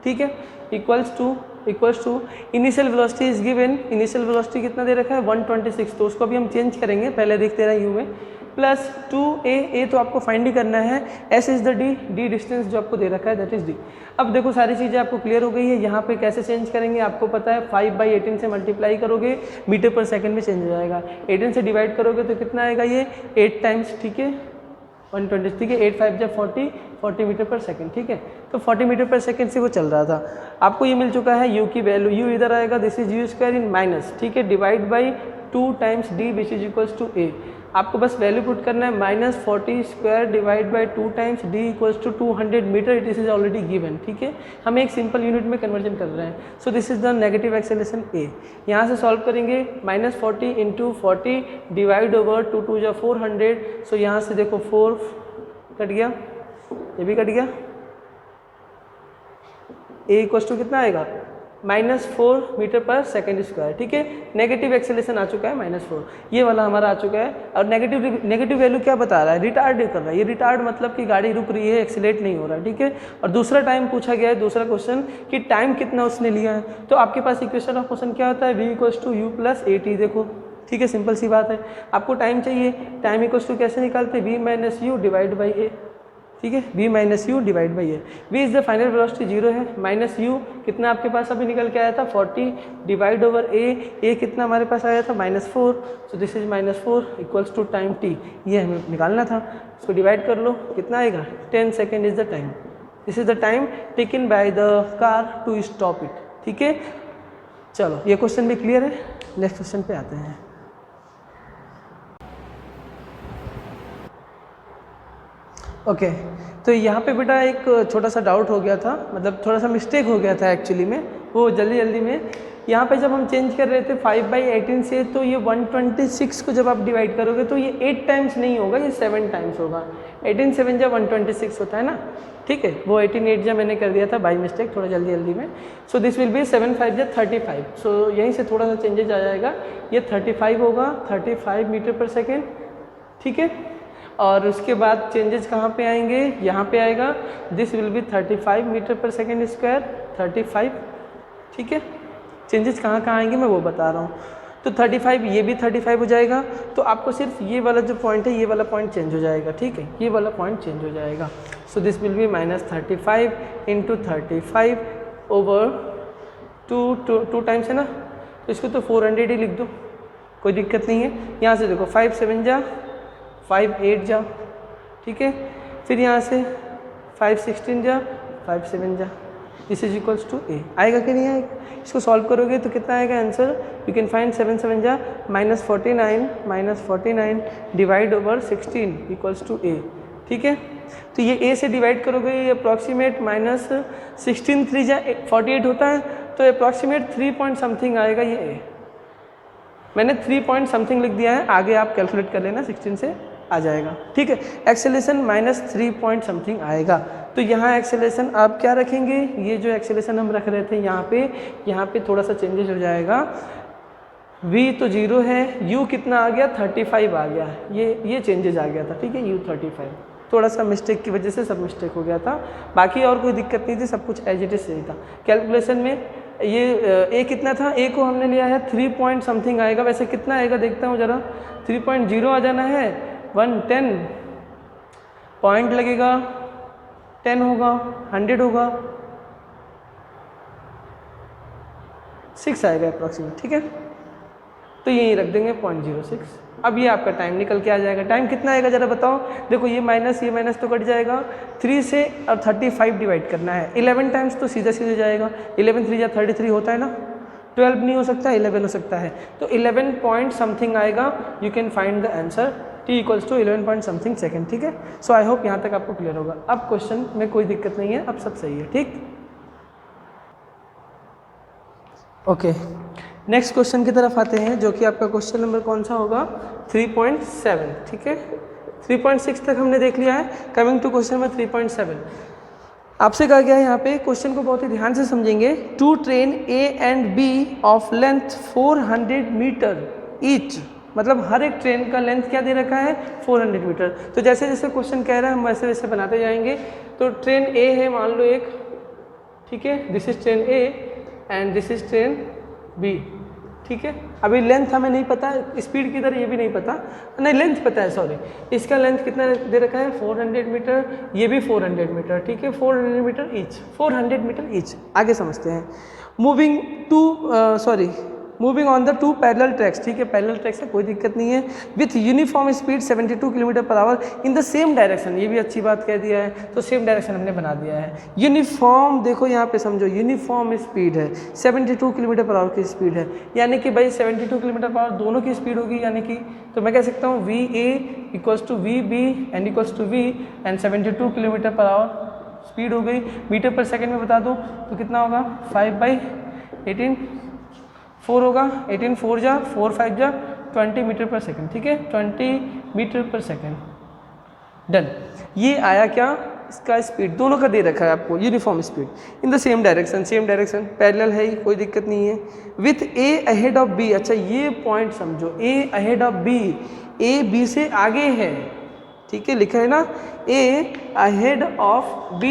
ठीक है, equals to initial velocity is given. Initial velocity कितना दे रखा है? 126, तो उसको भी हम चेंज करेंगे, पहले देखते रहे u में, प्लस 2a तो आपको फाइंड ही करना है, s is the d distance जो आपको दे रखा है, दैट इज d। अब देखो सारी चीज़ें आपको क्लियर हो गई है। यहाँ पे कैसे चेंज करेंगे आपको पता है, 5/18 से मल्टीप्लाई करोगे, मीटर पर सेकंड में चेंज हो जाएगा। 18 से डिवाइड करोगे तो कितना आएगा ये 8 टाइम्स, ठीक है, 120, ठीक है, 8 5 जब 40 मीटर पर सेकंड। ठीक है, तो 40 मीटर पर सेकंड से वो चल रहा था। आपको ये मिल चुका है u की वैल्यू, u इधर आएगा, this is u square in minus, ठीक है, divide by 2 times d which is equals to a। आपको बस वैल्यू पुट करना है, -40 square divide by 2 times d equals to 200 metre, it is already given. ठीक है, हम एक सिंपल यूनिट में कन्वर्जन कर रहे हैं। सो this is the negative acceleration a। यहाँ से सॉल्व करेंगे, -40 इंटू 40 डिवाइड ओवर 2 2 400। सो यहाँ से देखो 4 कट गया, ये भी कट गया, a इक्वल्स टू कितना आएगा? -4 मीटर पर सेकंड स्क्वायर। ठीक है, नेगेटिव एक्सेलरेशन आ चुका है -4, ये वाला हमारा आ चुका है। और नेगेटिव वैल्यू क्या बता रहा है? रिटार्ड कर रहा है। ये रिटार्ड मतलब कि गाड़ी रुक रही है, एक्सीलेट नहीं हो रहा है। ठीक है, और दूसरा टाइम पूछा गया है, दूसरा क्वेश्चन कि टाइम कितना उसने लिया है। तो आपके पास इक्वेशन ऑफ मोशन क्या होता है? v equals to u plus at। देखो, ठीक है, सिंपल सी बात है, आपको टाइम चाहिए, टाइम इक्वल्स टू कैसे निकालते? v minus you divide by a। ठीक है, v minus you divide by A. v is the final velocity 0 है, माइनस यू कितना आपके पास अभी निकल के आया था? 40 डिवाइड ओवर a कितना हमारे पास आया था? -4। So this is -4 equals to time t, ये हमें निकालना था। इसको डिवाइड कर लो, कितना आएगा? 10 second is the time. This is the time taken by the car to stop it. ठीक है, चलो ये क्वेश्चन भी क्लियर है। नेक्स्ट क्वेश्चन पे आते हैं। ओके, तो यहाँ पे बेटा एक छोटा सा डाउट हो गया था, मतलब थोड़ा सा मिस्टेक हो गया था एक्चुअली में, वो जल्दी में। यहाँ पे जब हम चेंज कर रहे थे 5/18 से, तो ये 126 को जब आप डिवाइड करोगे तो ये 8 टाइम्स नहीं होगा, ये 7 टाइम्स होगा। 18 7 जब 126 होता है ना, ठीक है, वो 18 8 जब मैंने कर दिया था बाई मिस्टेक, थोड़ा जल्दी में। सो दिस विल बी 7 5 जब 35। सो यहीं से थोड़ा सा चेंजेज आ जाएगा, ये 35 होगा, 35 मीटर पर सेकेंड। ठीक है, और उसके बाद चेंजेस कहाँ पे आएंगे? यहाँ पे आएगा, this will be 35 metre per second square, 35। ठीक है, चेंजेस कहाँ आएंगे मैं वो बता रहा हूँ। तो 35, ये भी 35 हो जाएगा। तो आपको सिर्फ ये वाला जो पॉइंट है, ये वाला पॉइंट चेंज हो जाएगा। ठीक है, ये वाला पॉइंट चेंज हो जाएगा। So this will be -35 into 35 over 2 times है ना, तो इसको तो 400 ही लिख दो, कोई दिक्कत नहीं है। यहाँ से देखो 5 7 जा 5 8 जा, ठीक है, फिर यहाँ से 5 16 जा 5 7 जा, दिस इज इक्वल्स टू ए। आएगा कि नहीं आएगा? इसको सॉल्व करोगे तो कितना आएगा आंसर? यू कैन फाइंड 7 7 जा -49 डिवाइड ओवर 16 इक्वल्स टू ए। ठीक है, तो ये ए से डिवाइड करोगे, ये अप्रॉक्सीमेट -16 3 जा 48 होता है, तो अप्रॉक्सीमेट 3 पॉइंट समथिंग आएगा ये ए। मैंने 3 पॉइंट समथिंग लिख दिया है, आगे आप कैलकुलेट कर लेना, 16 से आ जाएगा। ठीक है, एक्सेलेरेशन -3 पॉइंट समथिंग आएगा। तो यहाँ एक्सेलेरेशन आप क्या रखेंगे? ये जो एक्सेलेरेशन हम रख रहे थे यहाँ पे थोड़ा सा चेंजेस हो जाएगा। v तो 0 है, u कितना आ गया? 35 आ गया, ये चेंजेस आ गया था। ठीक है, u 35, थोड़ा सा मिस्टेक की वजह से सब मिस्टेक हो गया था, बाकी और कोई दिक्कत नहीं थी, सब कुछ एज इट इज सही था। कैलकुलेशन में ये a कितना था? a को हमने लिया है 3 पॉइंट समथिंग आएगा। वैसे कितना आएगा देखता हूँ ज़रा, 3.0 आ जाना है, 110 पॉइंट लगेगा, 10 होगा, 100 होगा, 6 आएगा अप्रॉक्सीमेट। ठीक है, तो यही रख देंगे 0.06। अब ये आपका टाइम निकल के आ जाएगा। टाइम कितना आएगा ज़रा बताओ? देखो ये माइनस तो कट जाएगा, 3 से और 35 डिवाइड करना है, 11 टाइम्स तो सीधा जाएगा, 11 3 जा 33 होता है ना, 12 नहीं हो सकता, 11 हो सकता है, तो 11 पॉइंट समथिंग आएगा। You can find the answer t equals to 11 point something second. ठीक है, सो आई होप यहाँ तक आपको क्लियर होगा। अब क्वेश्चन में कोई दिक्कत नहीं है, अब सब सही है। ठीक, ओके, नेक्स्ट क्वेश्चन की तरफ आते हैं, जो कि आपका क्वेश्चन नंबर कौन सा होगा? 3.7। ठीक है, 3.6 तक हमने देख लिया है। कमिंग टू क्वेश्चन नंबर 3.7, आपसे कहा गया है यहाँ पे, क्वेश्चन को बहुत ही ध्यान से समझेंगे। 2 train A and B of length 400 metre each, मतलब हर एक ट्रेन का लेंथ क्या दे रखा है? 400 मीटर। तो जैसे जैसे क्वेश्चन कह रहा है हम वैसे वैसे बनाते जाएंगे। तो ट्रेन A है मान लो एक, ठीक है, this is train A and this is train B। ठीक है, अभी लेंथ हमें नहीं पता, स्पीड किधर ये भी नहीं पता, नहीं लेंथ पता है, सॉरी, इसका लेंथ कितना दे रखा है? 400 मीटर, ये भी 400 मीटर। ठीक है, 400 मीटर ईच, 400 मीटर ईच। आगे समझते हैं। Moving on the 2 parallel tracks. ठीक है, पैरेलल ट्रैक्स है, कोई दिक्कत नहीं है। With uniform speed 72 kilometre per our in the same direction, ये भी अच्छी बात कह दिया है, तो सेम डायरेक्शन हमने बना दिया है। यूनिफॉर्म, देखो यहाँ पे समझो, यूनिफॉर्म स्पीड है, 72 किलोमीटर पर आवर की स्पीड है, यानी कि भाई 72 किलोमीटर पर आवर दोनों की स्पीड होगी, यानी कि तो मैं कह सकता हूँ VA equals to VB and equals to V and 72 kilometre per hour speed हो गई। मीटर पर सेकेंड में बता दो तो कितना होगा? 5/18 4 होगा, 18 4 जा 4 5 जा 20 मीटर पर सेकेंड। ठीक है, 20 मीटर पर सेकेंड, डन। ये आया क्या? इसका स्पीड दोनों का दे रखा है आपको, uniform speed in the same direction, parallel है, कोई दिक्कत नहीं है। With A ahead of B, अच्छा ये पॉइंट समझो, A ahead of B, A B से आगे है। ठीक है, लिखा है ना, A अहेड ऑफ B,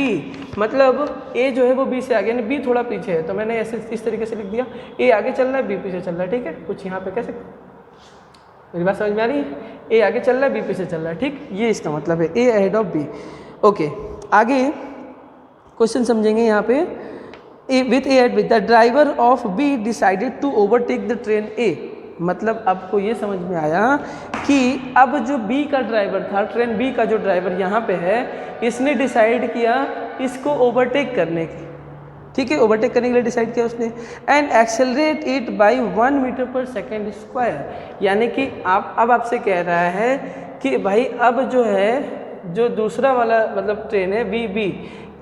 मतलब A जो है वो B से आगे, यानी B थोड़ा पीछे है, तो मैंने ऐसे इस तरीके से लिख दिया, A आगे चल रहा है, B पीछे चल रहा है। ठीक है, कुछ यहाँ पे कैसे, मेरी बात समझ में आ रही है? A आगे चल रहा है, B पीछे चल रहा है। ठीक, ये इसका मतलब है, A ahead of B। Okay, आगे क्वेश्चन समझेंगे यहाँ पे। With A at the driver of B decided to overtake the train A, मतलब आपको ये समझ में आया कि अब जो B का ड्राइवर था, ट्रेन B का जो ड्राइवर यहाँ पे है, इसने डिसाइड किया इसको ओवरटेक करने की। ठीक है, ओवरटेक करने के लिए डिसाइड किया उसने। And accelerate it by 1 metre per second square, यानी कि अब आपसे कह रहा है कि भाई अब जो है, जो दूसरा वाला मतलब ट्रेन है VB,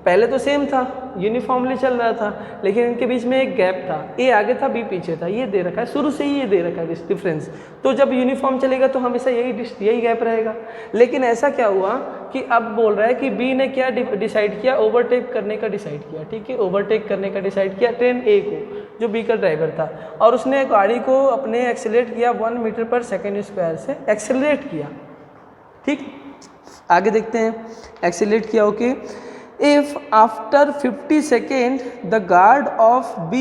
पहले तो सेम था, यूनिफॉर्मली चल रहा था, लेकिन इनके बीच में एक गैप था, A आगे था B पीछे था, ये दे रखा है, शुरू से ही ये दे रखा है डिफरेंस। तो जब यूनिफॉर्म चलेगा तो हमेशा यही गैप रहेगा। लेकिन ऐसा क्या हुआ कि अब बोल रहा है कि B ने क्या डिसाइड किया? ओवरटेक करने का डिसाइड किया। ठीक है, ओवरटेक करने का डिसाइड किया ट्रेन A को, जो B का ड्राइवर था, और उसने गाड़ी को अपने एक्सेलरेट किया 1 मीटर पर सेकेंड स्क्वायर से एक्सेलरेट किया। ठीक, आगे देखते हैं, एक्सेलरेट किया। Okay, if after 50 second the guard of B,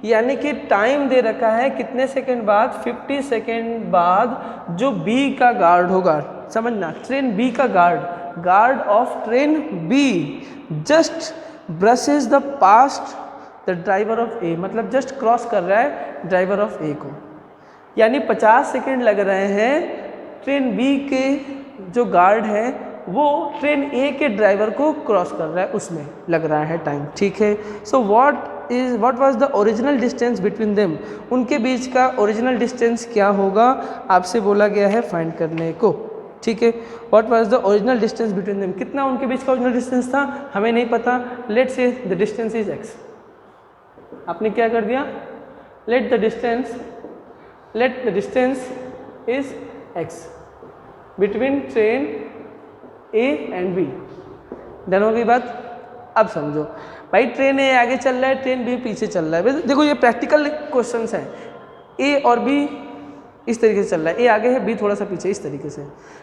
यानी कि टाइम दे रखा है कितने सेकेंड बाद? 50 सेकेंड बाद जो B का गार्ड होगा, समझना, ट्रेन B का guard of train B just brushes the past the driver of A, मतलब जस्ट क्रॉस कर रहा है ड्राइवर ऑफ A को, यानी 50 सेकेंड लग रहे हैं ट्रेन B के जो गार्ड है वो ट्रेन ए के ड्राइवर को क्रॉस कर रहा है, उसमें लग रहा है टाइम, ठीक है। So what was the original distance between them, उनके बीच का ओरिजिनल डिस्टेंस क्या होगा, आपसे बोला गया है फाइंड करने को, ठीक है। What was the original distance between them, कितना उनके बीच का ओरिजिनल डिस्टेंस था हमें नहीं पता, let's say the distance is x. आपने क्या कर दिया, let the distance is X between train A and B. Done हो गई बात। अब समझो भाई, ट्रेन ए आगे चल रहा है, ट्रेन बी पीछे चल रहा है। देखो ये प्रैक्टिकल क्वेश्चंस हैं, ए और बी इस तरीके से चल रहा है, ए आगे है बी थोड़ा सा पीछे इस तरीके से,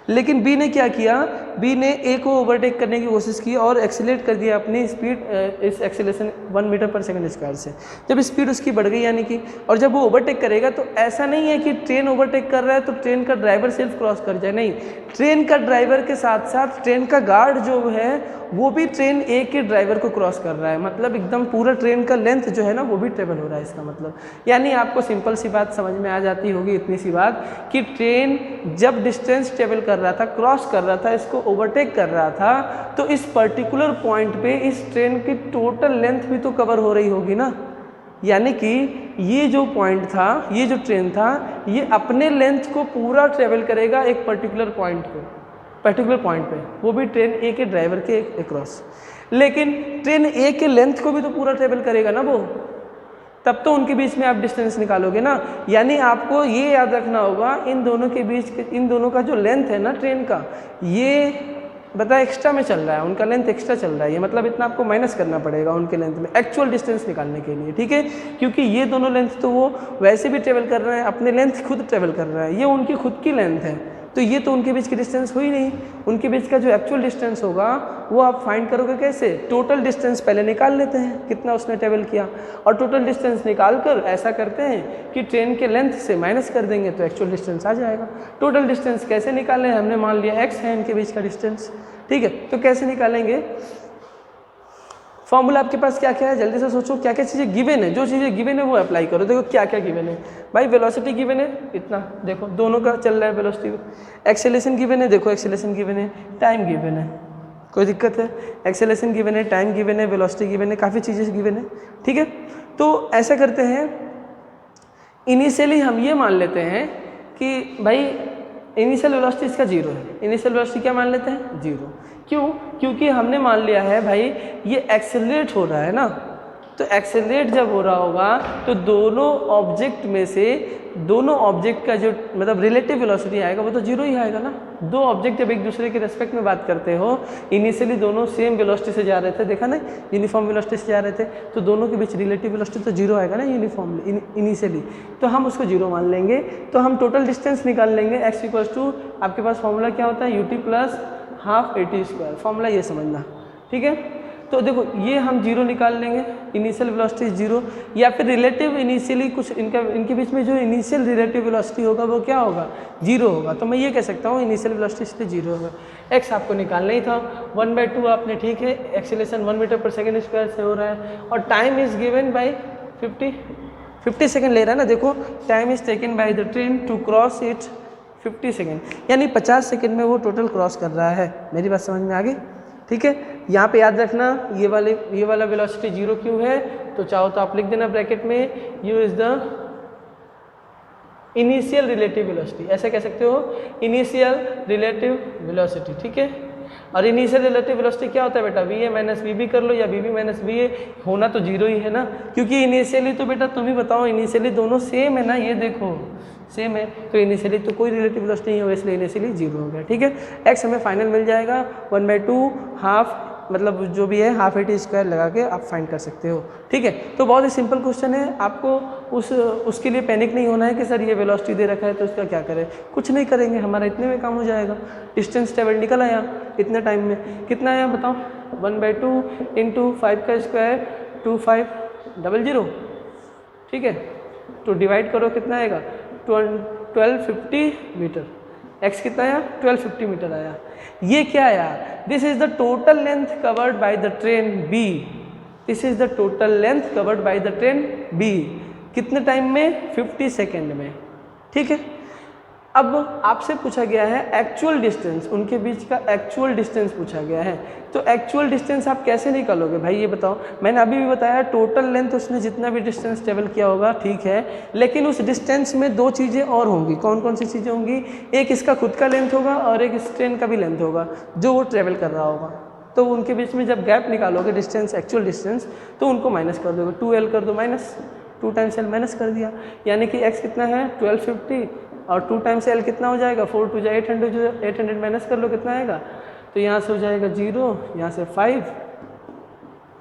लेकिन बी ने क्या किया, बी ने ए को ओवरटेक करने की कोशिश की और एक्सीलरेट कर दिया अपनी स्पीड, इस एक्सीलरेशन 1 मीटर पर सेकंड स्क्वायर से। जब स्पीड उसकी बढ़ गई यानी कि, और जब वो ओवरटेक करेगा तो ऐसा नहीं है कि ट्रेन ओवरटेक कर रहा है तो ट्रेन का ड्राइवर सिर्फ क्रॉस कर जाए, नहीं, ट्रेन का ड्राइवर के साथ साथ ट्रेन का गार्ड जो है वो भी ट्रेन ए के ड्राइवर को क्रॉस कर रहा है, मतलब एकदम पूरा ट्रेन का लेंथ जो है ना वो भी ट्रेवल हो रहा है। इसका मतलब यानी आपको सिंपल सी बात समझ में आ जाती होगी, इतनी सी बात कि ट्रेन जब डिस्टेंस ट्रेवल कर रहा था, क्रॉस कर रहा था, इसको ओवरटेक कर रहा था, तो इस पर्टिकुलर पॉइंट पे इस ट्रेन की टोटल लेंथ भी तो कवर हो रही होगी ना। यानी कि ये जो पॉइंट था, ये जो ट्रेन था, ये अपने लेंथ को पूरा ट्रेवल करेगा एक पर्टिकुलर पॉइंट पे, वो भी ट्रेन ए के ड्राइवर के अक्रॉस। लेकिन ट्रेन ए के लेंथ को भी तो पूरा ट्रेवल करेगा ना वो, तब तो उनके बीच में आप डिस्टेंस निकालोगे ना। यानी आपको ये याद रखना होगा, इन दोनों के बीच, इन दोनों का जो लेंथ है ना ट्रेन का, ये बता एक्स्ट्रा में चल रहा है, उनका लेंथ एक्स्ट्रा चल रहा है, ये मतलब इतना आपको माइनस करना पड़ेगा उनके लेंथ में एक्चुअल डिस्टेंस निकालने के लिए, ठीक है। क्योंकि ये दोनों लेंथ तो वो वैसे भी ट्रेवल कर रहे हैं, अपने लेंथ खुद ट्रेवल कर रहे हैं, ये उनकी खुद की लेंथ है, तो ये तो उनके बीच की डिस्टेंस हुई नहीं। उनके बीच का जो एक्चुअल डिस्टेंस होगा वो आप फाइंड करोगे कैसे, टोटल डिस्टेंस पहले निकाल लेते हैं कितना उसने ट्रेवल किया, और टोटल डिस्टेंस निकाल कर ऐसा करते हैं कि ट्रेन के लेंथ से माइनस कर देंगे तो एक्चुअल डिस्टेंस आ जाएगा। टोटल डिस्टेंस कैसे निकालें, हमने मान लिया x है इनके बीच का डिस्टेंस, ठीक है। तो कैसे निकालेंगे, फॉर्मूला आपके पास क्या क्या है, जल्दी से सोचो क्या क्या चीज़ें गिवन है, जो चीज़ें गिवन है वो अप्लाई करो। देखो क्या क्या गिवन है भाई, वेलोसिटी गिवन है इतना, देखो दोनों का चल रहा है वेलोसिटी, एक्सेलरेशन गिवन है, देखो एक्सेलरेशन गिवन है, टाइम गिवन है, कोई दिक्कत है, एक्सेलरेशन गिवन है, टाइम गिवन है, वेलोसिटी गिवन है, काफ़ी चीज़ें गिवन है, ठीक है। तो ऐसा करते हैं, इनिशियली हम ये मान लेते हैं कि भाई इनिशियल वेलोसिटी इसका 0 है, इनिशियल वेलोसिटी क्या मान लेते हैं 0, क्यों, क्योंकि हमने मान लिया है भाई ये एक्सेलरेट हो रहा है ना, तो एक्सेलरेट जब हो रहा होगा तो दोनों ऑब्जेक्ट में से, दोनों ऑब्जेक्ट का जो मतलब रिलेटिव वेलोसिटी आएगा वो तो 0 ही आएगा ना। दो ऑब्जेक्ट जब एक दूसरे के रेस्पेक्ट में बात करते हो, इनिशियली दोनों सेम वेलोसिटी से जा रहे थे, देखा ना, यूनिफॉर्म वेलोसिटी से जा रहे थे, तो दोनों के बीच रिलेटिव वेलोसिटी तो 0 आएगा ना यूनिफॉर्मली इनिशियली, तो हम उसको 0 मान लेंगे। तो हम टोटल डिस्टेंस निकाल लेंगे, x इक्वल्स टू, आपके पास फॉर्मूला क्या होता है, ut plus half at², formula ये समझना, ठीक है। तो देखो ये हम 0 निकाल लेंगे, इनिशियल वेलोसिटी 0, या फिर रिलेटिव इनिशियली कुछ इनके बीच में जो इनिशियल रिलेटिव वेलोसिटी होगा वो क्या होगा 0 होगा। तो मैं ये कह सकता हूँ इनिशियल वेलोसिटी इसलिए 0 होगा। x आपको निकालना ही था 1/2 आपने, ठीक है, acceleration 1 metre per second square से हो रहा है, और time is given by 50 second ले रहा है ना, देखो time is taken by the train to cross it 50 second, यानी 50 सेकेंड में वो टोटल क्रॉस कर रहा है। मेरी बात समझ में आ गई, ठीक है। यहाँ पे याद रखना ये वाला वेलोसिटी 0 क्यों है, तो चाहो तो आप लिख देना ब्रैकेट में, u is the initial relative velocity, ऐसे कह सकते हो, इनिशियल रिलेटिव वेलोसिटी, ठीक है। और इनिशियल रिलेटिव वेलोसिटी क्या होता है बेटा, va माइनस वी कर लो या bb माइनस va, होना तो 0 ही है ना, क्योंकि इनिशियली तो बेटा तुम ही बताओ, इनिशियली दोनों सेम है ना, ये देखो सेम है, तो इनिशियली तो कोई रिलेटिव वेलोसिटी नहीं होगा, इसलिए इनिशियली 0 हो गया, ठीक है। x हमें फाइनल मिल जाएगा 1/2 हाफ, मतलब जो भी है हाफ at² लगा के आप फाइंड कर सकते हो, ठीक है। तो बहुत ही सिंपल क्वेश्चन है, आपको उसके लिए पैनिक नहीं होना है कि सर ये वेलोसिटी दे रखा है तो उसका क्या करें, कुछ नहीं करेंगे, हमारा इतने में काम हो जाएगा। डिस्टेंस ट्रेवल निकल आया इतने टाइम में, कितना आया बताओ, 1/2 × 5² 2500, ठीक है। तो डिवाइड करो कितना आएगा 1250 मीटर, x कितना आया 1250 मीटर आया। ये क्या आया, this is the total length covered by the train B, this is the total length covered by the train B, कितने टाइम में 50 सेकेंड में, ठीक है। अब आपसे पूछा गया है एक्चुअल डिस्टेंस, उनके बीच का एक्चुअल डिस्टेंस पूछा गया है। तो एक्चुअल डिस्टेंस आप कैसे निकालोगे भाई, ये बताओ। मैंने अभी भी बताया टोटल लेंथ उसने जितना भी डिस्टेंस ट्रेवल किया होगा ठीक है, लेकिन उस डिस्टेंस में दो चीज़ें और होंगी। कौन कौन सी चीज़ें होंगी? एक इसका खुद का लेंथ होगा और एक इस ट्रेन का भी लेंथ होगा जो वो ट्रेवल कर रहा होगा। तो उनके बीच में जब गैप निकालोगे डिस्टेंस, एक्चुअल डिस्टेंस, तो उनको माइनस कर दोगे। 2L कर दो माइनस, 2 टाइम्स L माइनस कर दिया, यानी कि x कितना है 1250 और 2 टाइम्स L कितना हो जाएगा 4 2 जा 800, जो 800 माइनस कर लो कितना आएगा, तो यहाँ से हो जाएगा 0, यहाँ से 5,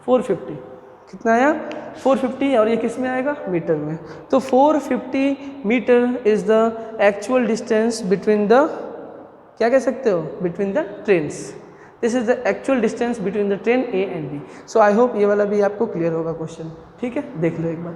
450 कितना आया 450, और ये किस में आएगा मीटर में। तो 450 metre is the actual distance between the, क्या कह सकते हो, between the trains. This is the actual distance between the train A and B। So I hope ये वाला भी आपको क्लियर होगा क्वेश्चन, ठीक है, देख लो एक बार।